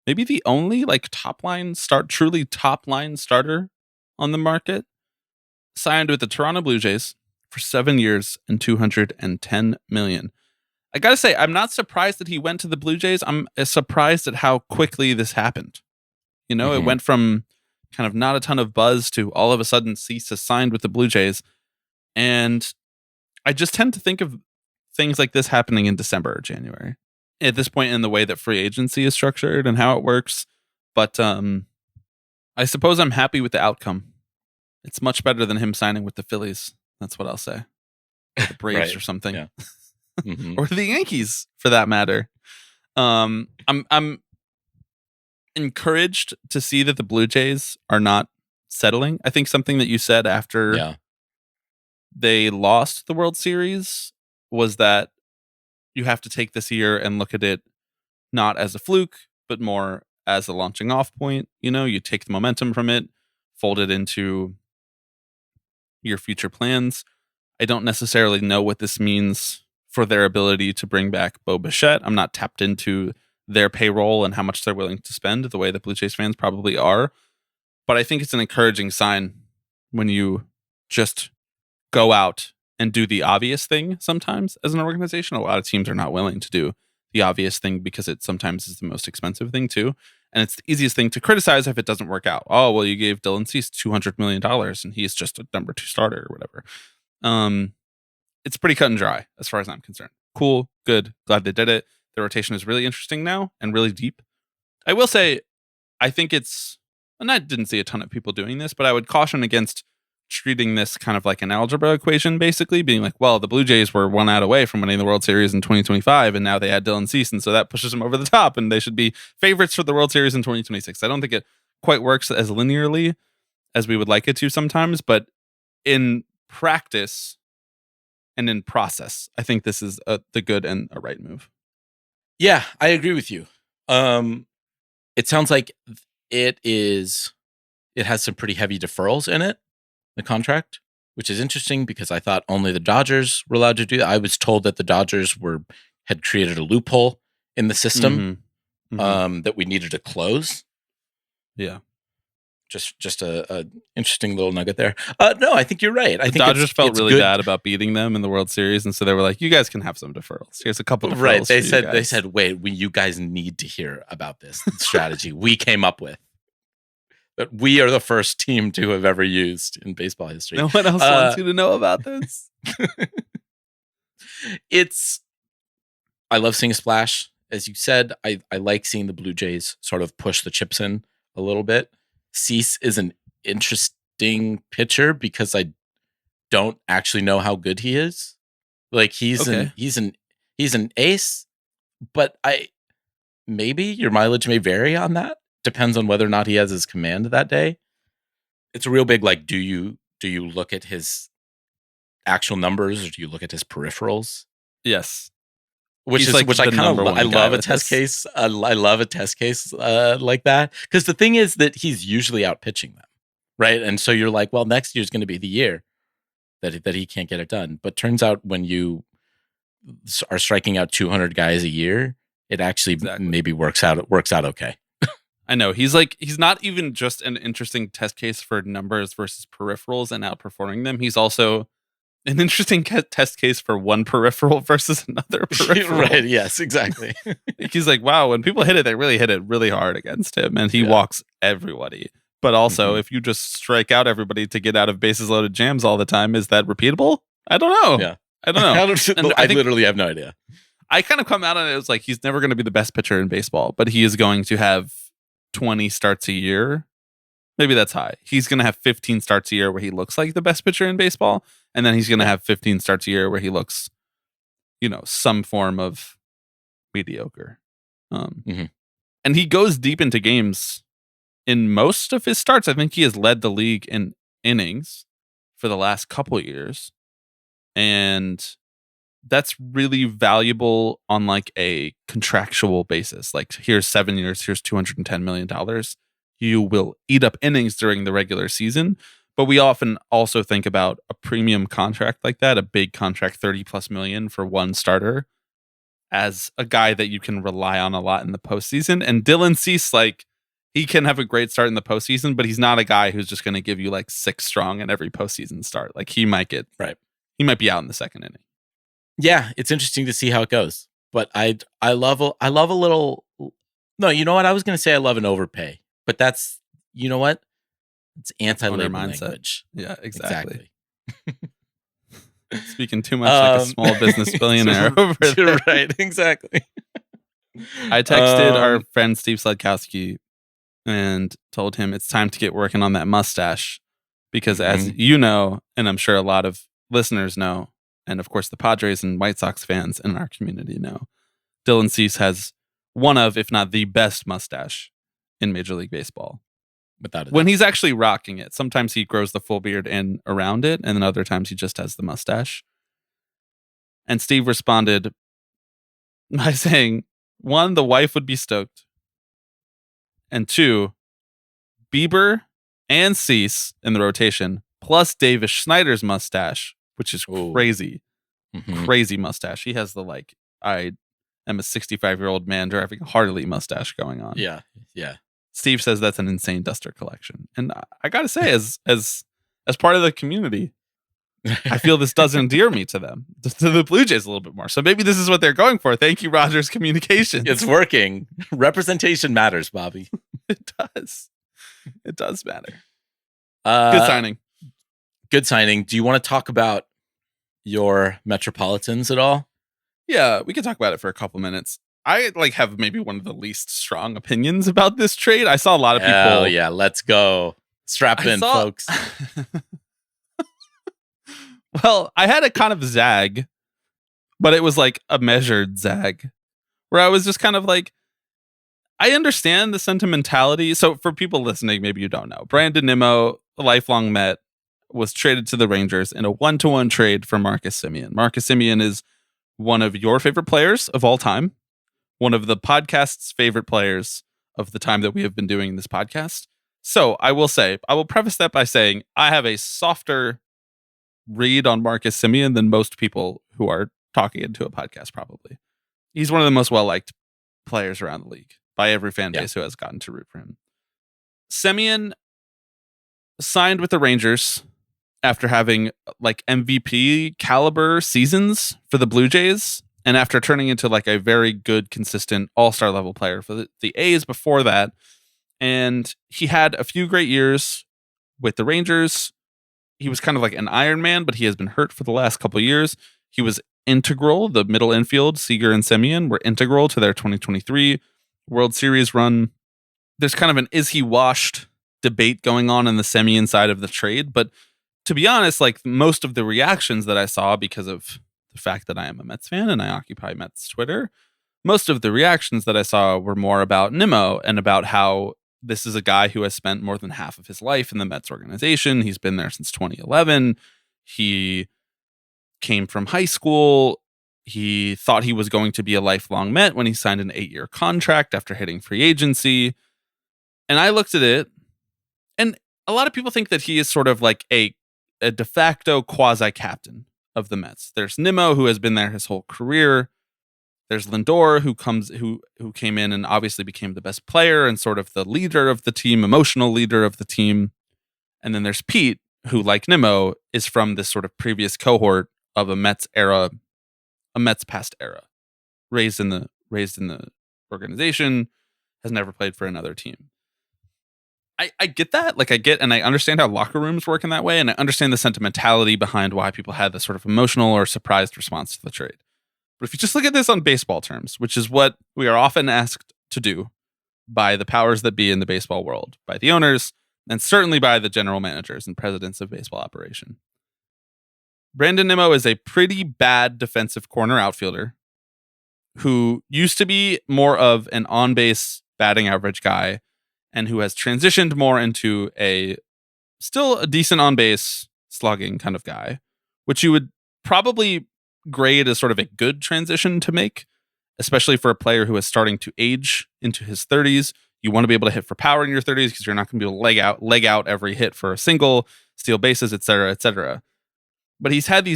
Maybe the only truly top line starter on the market. Signed with the Toronto Blue Jays for 7 years and $210 million. I gotta say, I'm not surprised that he went to the Blue Jays. I'm surprised at how quickly this happened. You know, It went from kind of not a ton of buzz to all of a sudden Cease is signed with the Blue Jays. And I just tend to think of things like this happening in December or January at this point in the way that free agency is structured and how it works. But I suppose I'm happy with the outcome. It's much better than him signing with the Phillies. That's what I'll say. Or the Braves Right. or something. Yeah. Or the Yankees for that matter. I'm encouraged to see that the Blue Jays are not settling. I think something that you said after they lost the World Series was that you have to take this year and look at it not as a fluke, but more as a launching off point. You know, you take the momentum from it, fold it into your future plans. I don't necessarily know what this means for their ability to bring back Bo Bichette. I'm not tapped into their payroll and how much they're willing to spend the way that Blue Jays fans probably are. But I think it's an encouraging sign when you just go out and do the obvious thing sometimes as an organization. A lot of teams are not willing to do the obvious thing because it sometimes is the most expensive thing too. And it's the easiest thing to criticize if it doesn't work out. Oh, well, you gave Dylan Cease $200 million and he's just a number 2 starter or whatever. It's pretty cut and dry as far as I'm concerned. Cool, good, glad they did it. The rotation is really interesting now and really deep. I will say, I think and I didn't see a ton of people doing this, but I would caution against treating this kind of like an algebra equation, basically being like, well, the Blue Jays were 1 out away from winning the World Series in 2025, and now they had Dylan Cease, and so that pushes them over the top, and they should be favorites for the World Series in 2026. I don't think it quite works as linearly as we would like it to sometimes, but in practice and in process, I think this is the good and a right move. Yeah, I agree with you. It sounds like it has some pretty heavy deferrals in it, the contract, which is interesting because I thought only the Dodgers were allowed to do that. I was told that the Dodgers had created a loophole in the system that we needed to close. Yeah. Just a interesting little nugget there. No, I think you're right. I think Dodgers felt really good. bad about beating them in the World Series, and so they were like, "You guys can have some deferrals. Here's a couple deferrals." Right? They said, "Wait, you guys need to hear about this strategy we came up with that we are the first team to have ever used in baseball history." No one else wants you to know about this. I love seeing a splash, as you said. I like seeing the Blue Jays sort of push the chips in a little bit. Cease is an interesting pitcher because I don't actually know how good he is. Like he's an ace, but maybe your mileage may vary on that. Depends on whether or not he has his command that day. It's a real big do you look at his actual numbers or do you look at his peripherals? Yes. Which I kind of I love a test case. I love a test case like that because the thing is that he's usually out pitching them, right? And so you're like, well, next year's going to be the year that he can't get it done. But turns out when you are striking out 200 guys a year, it actually maybe works out. It works out okay. I know he's not even just an interesting test case for numbers versus peripherals and outperforming them. He's also an interesting test case for one peripheral versus another peripheral. Right. Yes, exactly. He's like, wow, when people hit it, they really hit it really hard against him, and he walks everybody. But also, if you just strike out everybody to get out of bases loaded jams all the time, is that repeatable? I don't know. Yeah. I don't know. I literally have no idea. I kind of come out on it as like, he's never going to be the best pitcher in baseball, but he is going to have 20 starts a year. Maybe that's high. He's going to have 15 starts a year where he looks like the best pitcher in baseball. And then he's going to have 15 starts a year where he looks, some form of mediocre. And he goes deep into games in most of his starts. I think he has led the league in innings for the last couple years. And that's really valuable on like a contractual basis. Like, here's 7 years, here's $210 million. You will eat up innings during the regular season. But we often also think about a premium contract like that, a big contract, 30 plus million for one starter, as a guy that you can rely on a lot in the postseason. And Dylan Cease, like, he can have a great start in the postseason, but he's not a guy who's just going to give you like 6 strong in every postseason start. Like, he might be out in the second inning. Yeah, it's interesting to see how it goes. But I love a little. No, you know what? I was going to say I love an overpay, but that's, you know what? It's anti-labor mindset. Language. Yeah, exactly. Speaking too much like a small business billionaire over there. Right, exactly. I texted our friend Steve Sladkowski and told him it's time to get working on that mustache because, as you know, and I'm sure a lot of listeners know, and of course the Padres and White Sox fans in our community know, Dylan Cease has one of, if not the best mustache in Major League Baseball. When he's actually rocking it, sometimes he grows the full beard in around it, and then other times he just has the mustache. And Steve responded by saying, 1, the wife would be stoked, and 2, Bieber and Cease in the rotation, plus Davis Schneider's mustache, which is crazy. Crazy mustache. He has the like, I am a 65-year-old man driving a Harley mustache going on. Yeah. Steve says that's an insane duster collection. And I gotta say, as part of the community, I feel this does endear me to them, to the Blue Jays a little bit more. So maybe this is what they're going for. Thank you, Rogers Communications. It's working. Representation matters, Bobby. It does. It does matter. Good signing. Good signing. Do you want to talk about your Metropolitans at all? Yeah, we can talk about it for a couple minutes. I have maybe one of the least strong opinions about this trade. I saw a lot of people. Oh yeah, let's go. Strap in, folks. Well, I had a kind of zag, but it was like a measured zag, where I was just kind of like, I understand the sentimentality. So for people listening, maybe you don't know, Brandon Nimmo, a lifelong Met, was traded to the Rangers in a 1-to-1 trade for Marcus Semien. Marcus Semien is one of your favorite players of all time. One of the podcast's favorite players of the time that we have been doing this podcast. So I will preface that by saying I have a softer read on Marcus Semien than most people who are talking into a podcast, probably. He's one of the most well-liked players around the league by every fan base who has gotten to root for him. Semien signed with the Rangers after having like MVP caliber seasons for the Blue Jays. And after turning into like a very good, consistent all-star level player for the A's before that. And he had a few great years with the Rangers. He was kind of like an Iron Man, but he has been hurt for the last couple of years. He was integral. The middle infield, Seager and Semien, were integral to their 2023 World Series run. There's kind of an is he washed debate going on the Semien side of the trade. But to be honest, like most of the reactions that I saw because of the fact that I am a Mets fan and I occupy Mets Twitter, most of the reactions that I saw were more about Nimmo and about how this is a guy who has spent more than half of his life in the Mets organization. He's been there since 2011. He came from high school. He thought he was going to be a lifelong Met when he signed an 8-year contract after hitting free agency. And I looked at it, and a lot of people think that he is sort of like a de facto quasi-captain of the Mets. There's Nimmo, who has been there his whole career. There's Lindor, who came in and obviously became the best player and sort of the leader of the team, emotional leader of the team. And then there's Pete, who, like Nimmo, is from this sort of previous cohort of a Mets past era, raised in the organization, has never played for another team. I get that. Like, and I understand how locker rooms work in that way, and I understand the sentimentality behind why people had this sort of emotional or surprised response to the trade. But if you just look at this on baseball terms, which is what we are often asked to do by the powers that be in the baseball world, by the owners, and certainly by the general managers and presidents of baseball operation, Brandon Nimmo is a pretty bad defensive corner outfielder who used to be more of an on-base batting average guy and who has transitioned more into still a decent on-base slugging kind of guy, which you would probably grade as sort of a good transition to make, especially for a player who is starting to age into his 30s. You want to be able to hit for power in your 30s because you're not going to be able to leg out every hit for a single, steal bases, et cetera, et cetera. But he's had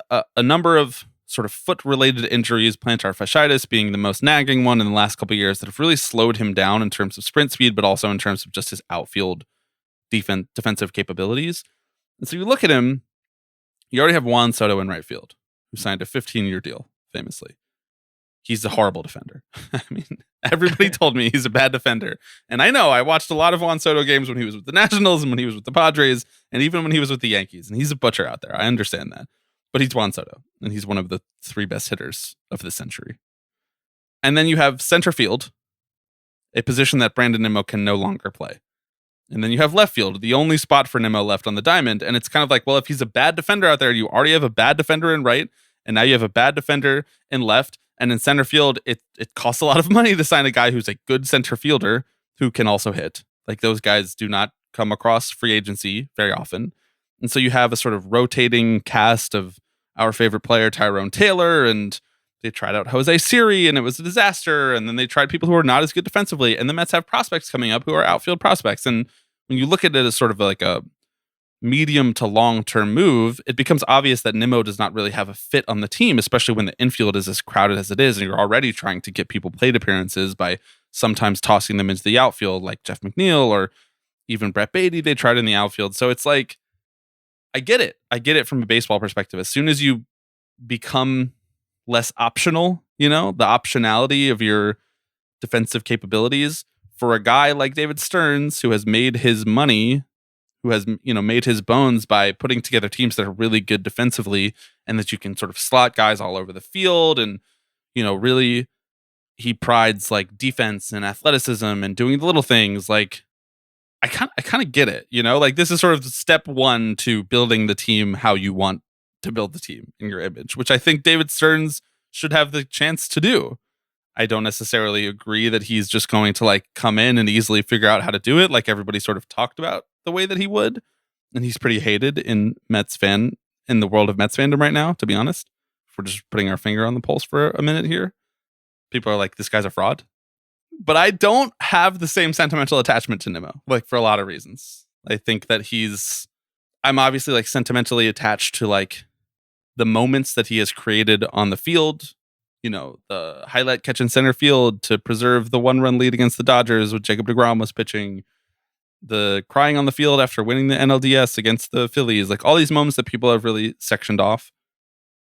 a number of sort of foot-related injuries, plantar fasciitis being the most nagging one in the last couple of years, that have really slowed him down in terms of sprint speed, but also in terms of just his outfield defensive capabilities. And so you look at him, you already have Juan Soto in right field, who signed a 15-year deal, famously. He's a horrible defender. I mean, everybody told me he's a bad defender. And I know, I watched a lot of Juan Soto games when he was with the Nationals and when he was with the Padres, and even when he was with the Yankees. And he's a butcher out there. I understand that. But he's Juan Soto, and he's one of the 3 best hitters of the century. And then you have center field, a position that Brandon Nimmo can no longer play. And then you have left field, the only spot for Nimmo left on the diamond. And it's kind of like, well, if he's a bad defender out there, you already have a bad defender in right, and now you have a bad defender in left. And in center field, it costs a lot of money to sign a guy who's a good center fielder who can also hit. Like, those guys do not come across free agency very often. And so you have a sort of rotating cast of our favorite player, Tyrone Taylor, and they tried out Jose Siri, and it was a disaster. And then they tried people who are not as good defensively. And the Mets have prospects coming up who are outfield prospects. And when you look at it as sort of like a medium to long-term move, it becomes obvious that Nimmo does not really have a fit on the team, especially when the infield is as crowded as it is, and you're already trying to get people plate appearances by sometimes tossing them into the outfield, like Jeff McNeil or even Brett Beatty. They tried in the outfield. So it's like, I get it from a baseball perspective. As soon as you become less optional, the optionality of your defensive capabilities, for a guy like David Stearns, who has made his money, who has, made his bones by putting together teams that are really good defensively, and that you can sort of slot guys all over the field, and, really he prides like defense and athleticism and doing the little things. Like, I kind of get it, like, this is sort of step 1 to building the team how you want to build the team in your image, which I think David Stearns should have the chance to do. I don't necessarily agree that he's just going to like come in and easily figure out how to do it, like everybody sort of talked about the way that he would. And he's pretty hated in the world of Mets fandom right now, to be honest. If we're just putting our finger on the pulse for a minute here, people are like, this guy's a fraud. But I don't have the same sentimental attachment to Nimmo, like, for a lot of reasons. I think that I'm obviously like sentimentally attached to like the moments that he has created on the field, the highlight catch in center field to preserve the 1-run lead against the Dodgers when Jacob deGrom was pitching, the crying on the field after winning the NLDS against the Phillies, like all these moments that people have really sectioned off,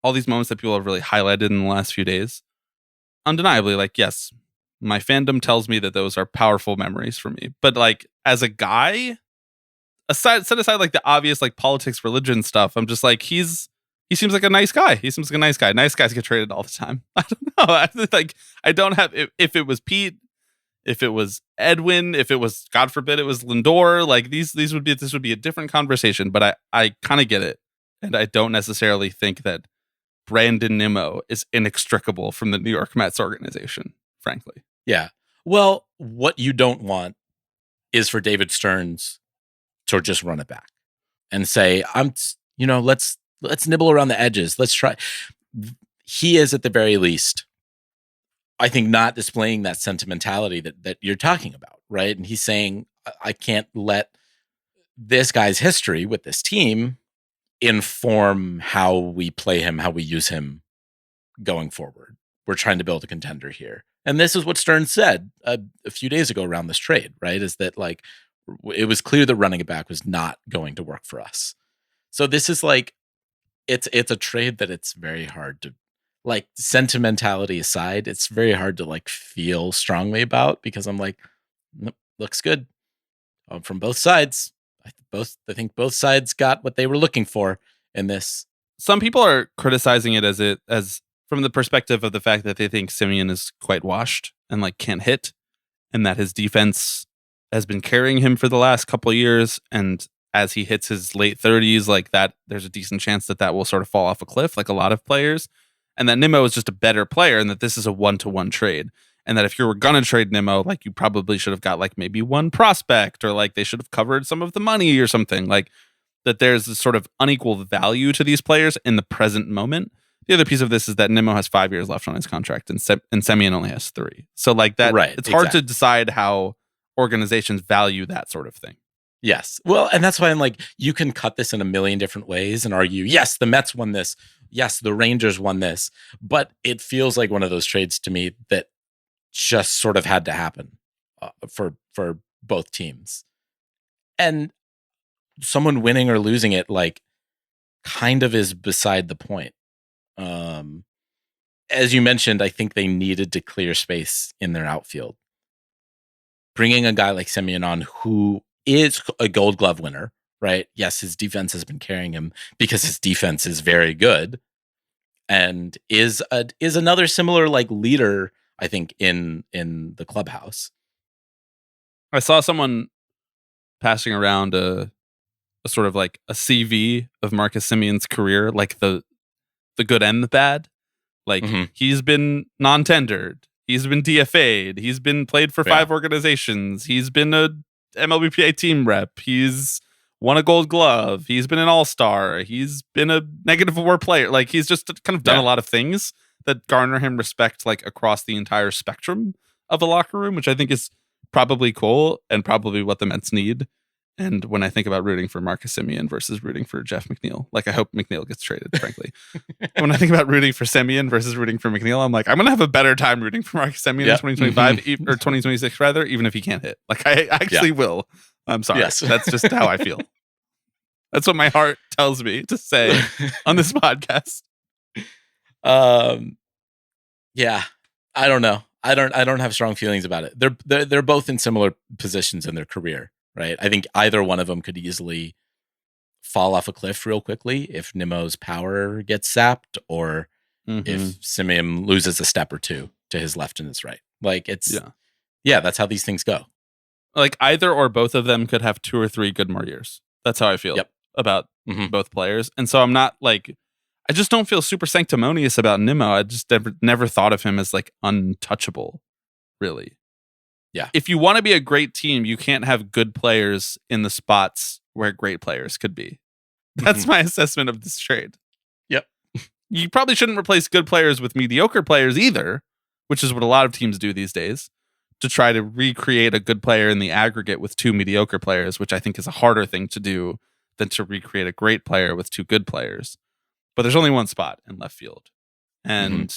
all these moments that people have really highlighted in the last few days. Undeniably, like, yes, my fandom tells me that those are powerful memories for me. But like, as a guy, set aside like the obvious like politics, religion stuff, I'm just like, he seems like a nice guy. He seems like a nice guy. Nice guys get traded all the time. I don't know. I don't have, if it was Pete, if it was Edwin, if it was, God forbid, it was Lindor, like this would be a different conversation. But I kind of get it. And I don't necessarily think that Brandon Nimmo is inextricable from the New York Mets organization, frankly. Yeah. Well, what you don't want is for David Stearns to just run it back and say, let's nibble around the edges. Let's try. He is, at the very least, I think, not displaying that sentimentality that you're talking about, right? And he's saying, I can't let this guy's history with this team inform how we play him, how we use him going forward. We're trying to build a contender here. And this is what Stearns said a few days ago around this trade, right? Is that like, it was clear that running it back was not going to work for us. So this is like, it's a trade that it's very hard to, like, sentimentality aside, it's very hard to like feel strongly about, because I'm like, nope, looks good from both sides. I think both sides got what they were looking for in this. Some people are criticizing it as from the perspective of the fact that they think Simeon is quite washed and like can't hit, and that his defense has been carrying him for the last couple of years, and as he hits his late 30s, like that, there's a decent chance that will sort of fall off a cliff, like a lot of players, and that Nimmo is just a better player, and that this is a 1-to-1 trade, and that if you were gonna trade Nimmo, like you probably should have got like maybe one prospect, or like they should have covered some of the money or something, like that there's this sort of unequal value to these players in the present moment. The other piece of this is that Nimmo has 5 years left on his contract, and Semien only has 3. So like that, it's hard to decide how organizations value that sort of thing. Yes. Well, and that's why I'm like, you can cut this in a million different ways and argue, yes, the Mets won this. Yes, the Rangers won this. But it feels like one of those trades to me that just sort of had to happen for both teams. And someone winning or losing it, like, kind of is beside the point. As you mentioned, I think they needed to clear space in their outfield. Bringing a guy like Semien on, who is a Gold Glove winner, right? Yes, his defense has been carrying him because his defense is very good, and is another similar like leader, I think, in the clubhouse. I saw someone passing around a sort of like a CV of Marcus Semien's career, like the good and the bad. Like he's been non-tendered, he's been DFA'd, he's been played for 5 organizations, he's been a MLBPA team rep, he's won a Gold Glove, he's been an All-Star, he's been a -4 player. Like he's just kind of done a lot of things that garner him respect, like across the entire spectrum of a locker room, which I think is probably cool and probably what the Mets need. And when I think about rooting for Marcus Semien versus rooting for Jeff McNeil, like I hope McNeil gets traded, frankly. When I think about rooting for Semien versus rooting for McNeil, I'm like, I'm going to have a better time rooting for Marcus Semien in 2025 or 2026 rather, even if he can't hit. Like I actually will. I'm sorry. Yes. That's just how I feel. That's what my heart tells me to say on this podcast. Yeah, I don't know. I don't have strong feelings about it. They're both in similar positions in their career. Right. I think either one of them could easily fall off a cliff real quickly if Nimmo's power gets sapped, or if Semien loses a step or two to his left and his right. Like it's, that's how these things go. Like either or both of them could have 2 or 3 good more years. That's how I feel about both players. And so I'm not like, I just don't feel super sanctimonious about Nimmo. I just never thought of him as like untouchable, really. Yeah. If you want to be a great team, you can't have good players in the spots where great players could be. That's my assessment of this trade. Yep. You probably shouldn't replace good players with mediocre players either, which is what a lot of teams do these days, to try to recreate a good player in the aggregate with 2 mediocre players, which I think is a harder thing to do than to recreate a great player with 2 good players. But there's only one spot in left field. And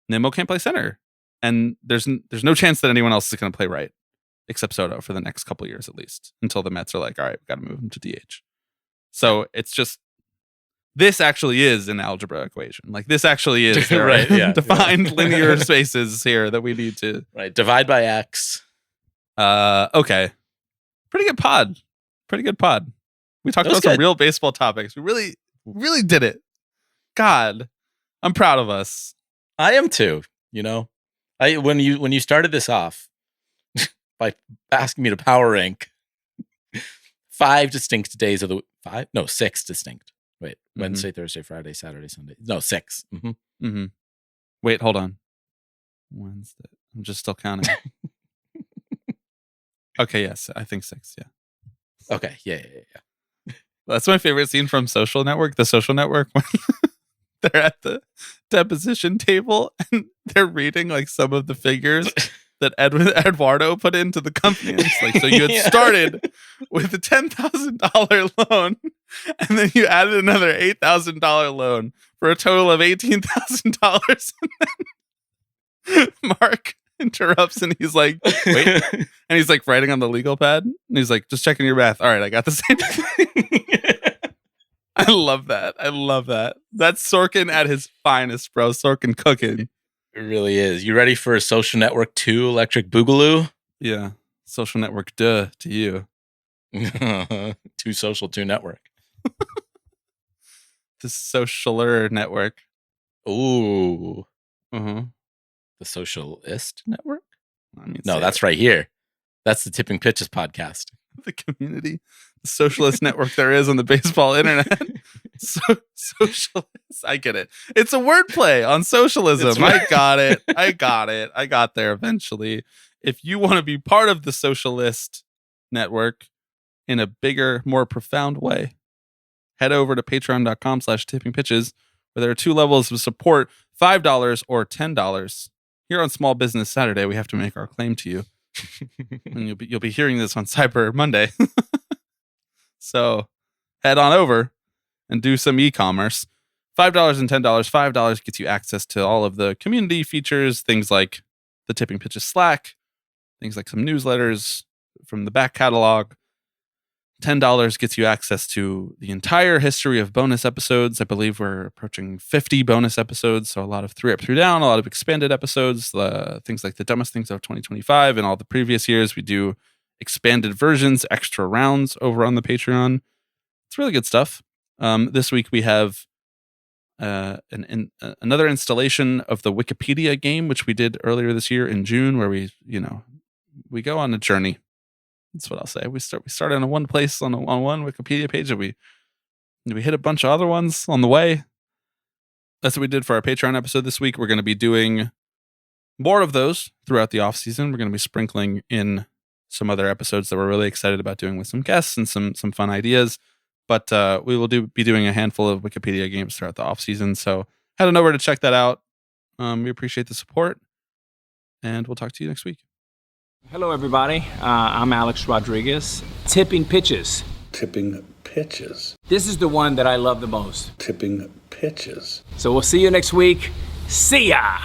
Nimmo can't play center. And there's no chance that anyone else is going to play right, except Soto for the next couple of years at least, until the Mets are like, all right, we've got to move him to DH. So it's just, this actually is an algebra equation. Like this actually is defined linear spaces here that we need to divide by X. Okay, pretty good pod. We talked about some real baseball topics. We really did it. God, I'm proud of us. I am too. You know. When you started this off by asking me to power rank 5 distinct days of the 6 distinct. Wait, Wednesday, Thursday, Friday, Saturday, Sunday. No, 6. Wait, hold on. Wednesday. I'm just still counting. Okay, yes, I think 6. Yeah. Okay. Yeah. That's my favorite scene from Social Network. The Social Network. They're at the deposition table and they're reading like some of the figures that Eduardo put into the company. And it's like, so you had started with a $10,000 loan, and then you added another $8,000 loan for a total of $18,000. And then Mark interrupts and he's like, wait. And he's like writing on the legal pad. And he's like, just checking your math. All right, I got the same thing. I love that. That's Sorkin at his finest, bro. Sorkin cooking. It really is. You ready for Social Network 2 Electric Boogaloo? Yeah. Social Network, duh, to you. Too social, too network. The Socialer Network. Ooh. Uh-huh. The Socialist Network? I mean, no, that's right here. That's the Tipping Pitches podcast. The community, the socialist network there is on the baseball internet. Socialist. I get it. It's a wordplay on socialism. I got it. I got there eventually. If you want to be part of the socialist network in a bigger, more profound way, head over to patreon.com/tippingpitches, where there are 2 levels of support, $5 or $10. Here on Small Business Saturday, we have to make our claim to you. And you'll be hearing this on Cyber Monday. So head on over and do some e-commerce. $5 and $10. $5 gets you access to all of the community features, things like the Tipping Pitches Slack, things like some newsletters from the back catalog. $10 gets you access to the entire history of bonus episodes. I believe we're approaching 50 bonus episodes, so a lot of 3 Up, 3 Down, a lot of expanded episodes, things like the dumbest things of 2025 and all the previous years. We do expanded versions, extra rounds over on the Patreon. It's really good stuff. This week we have another installation of the Wikipedia game, which we did earlier this year in June, where we go on a journey. That's what I'll say. We started in one place on one Wikipedia page, and we hit a bunch of other ones on the way. That's what we did for our Patreon episode this week. We're going to be doing more of those throughout the off season. We're going to be sprinkling in some other episodes that we're really excited about doing with some guests and some fun ideas. But we will be doing a handful of Wikipedia games throughout the off season. So head on over to check that out. We appreciate the support, and we'll talk to you next week. Hello, everybody. I'm Alex Rodriguez. Tipping Pitches. Tipping Pitches. This is the one that I love the most. Tipping Pitches. So we'll see you next week. See ya!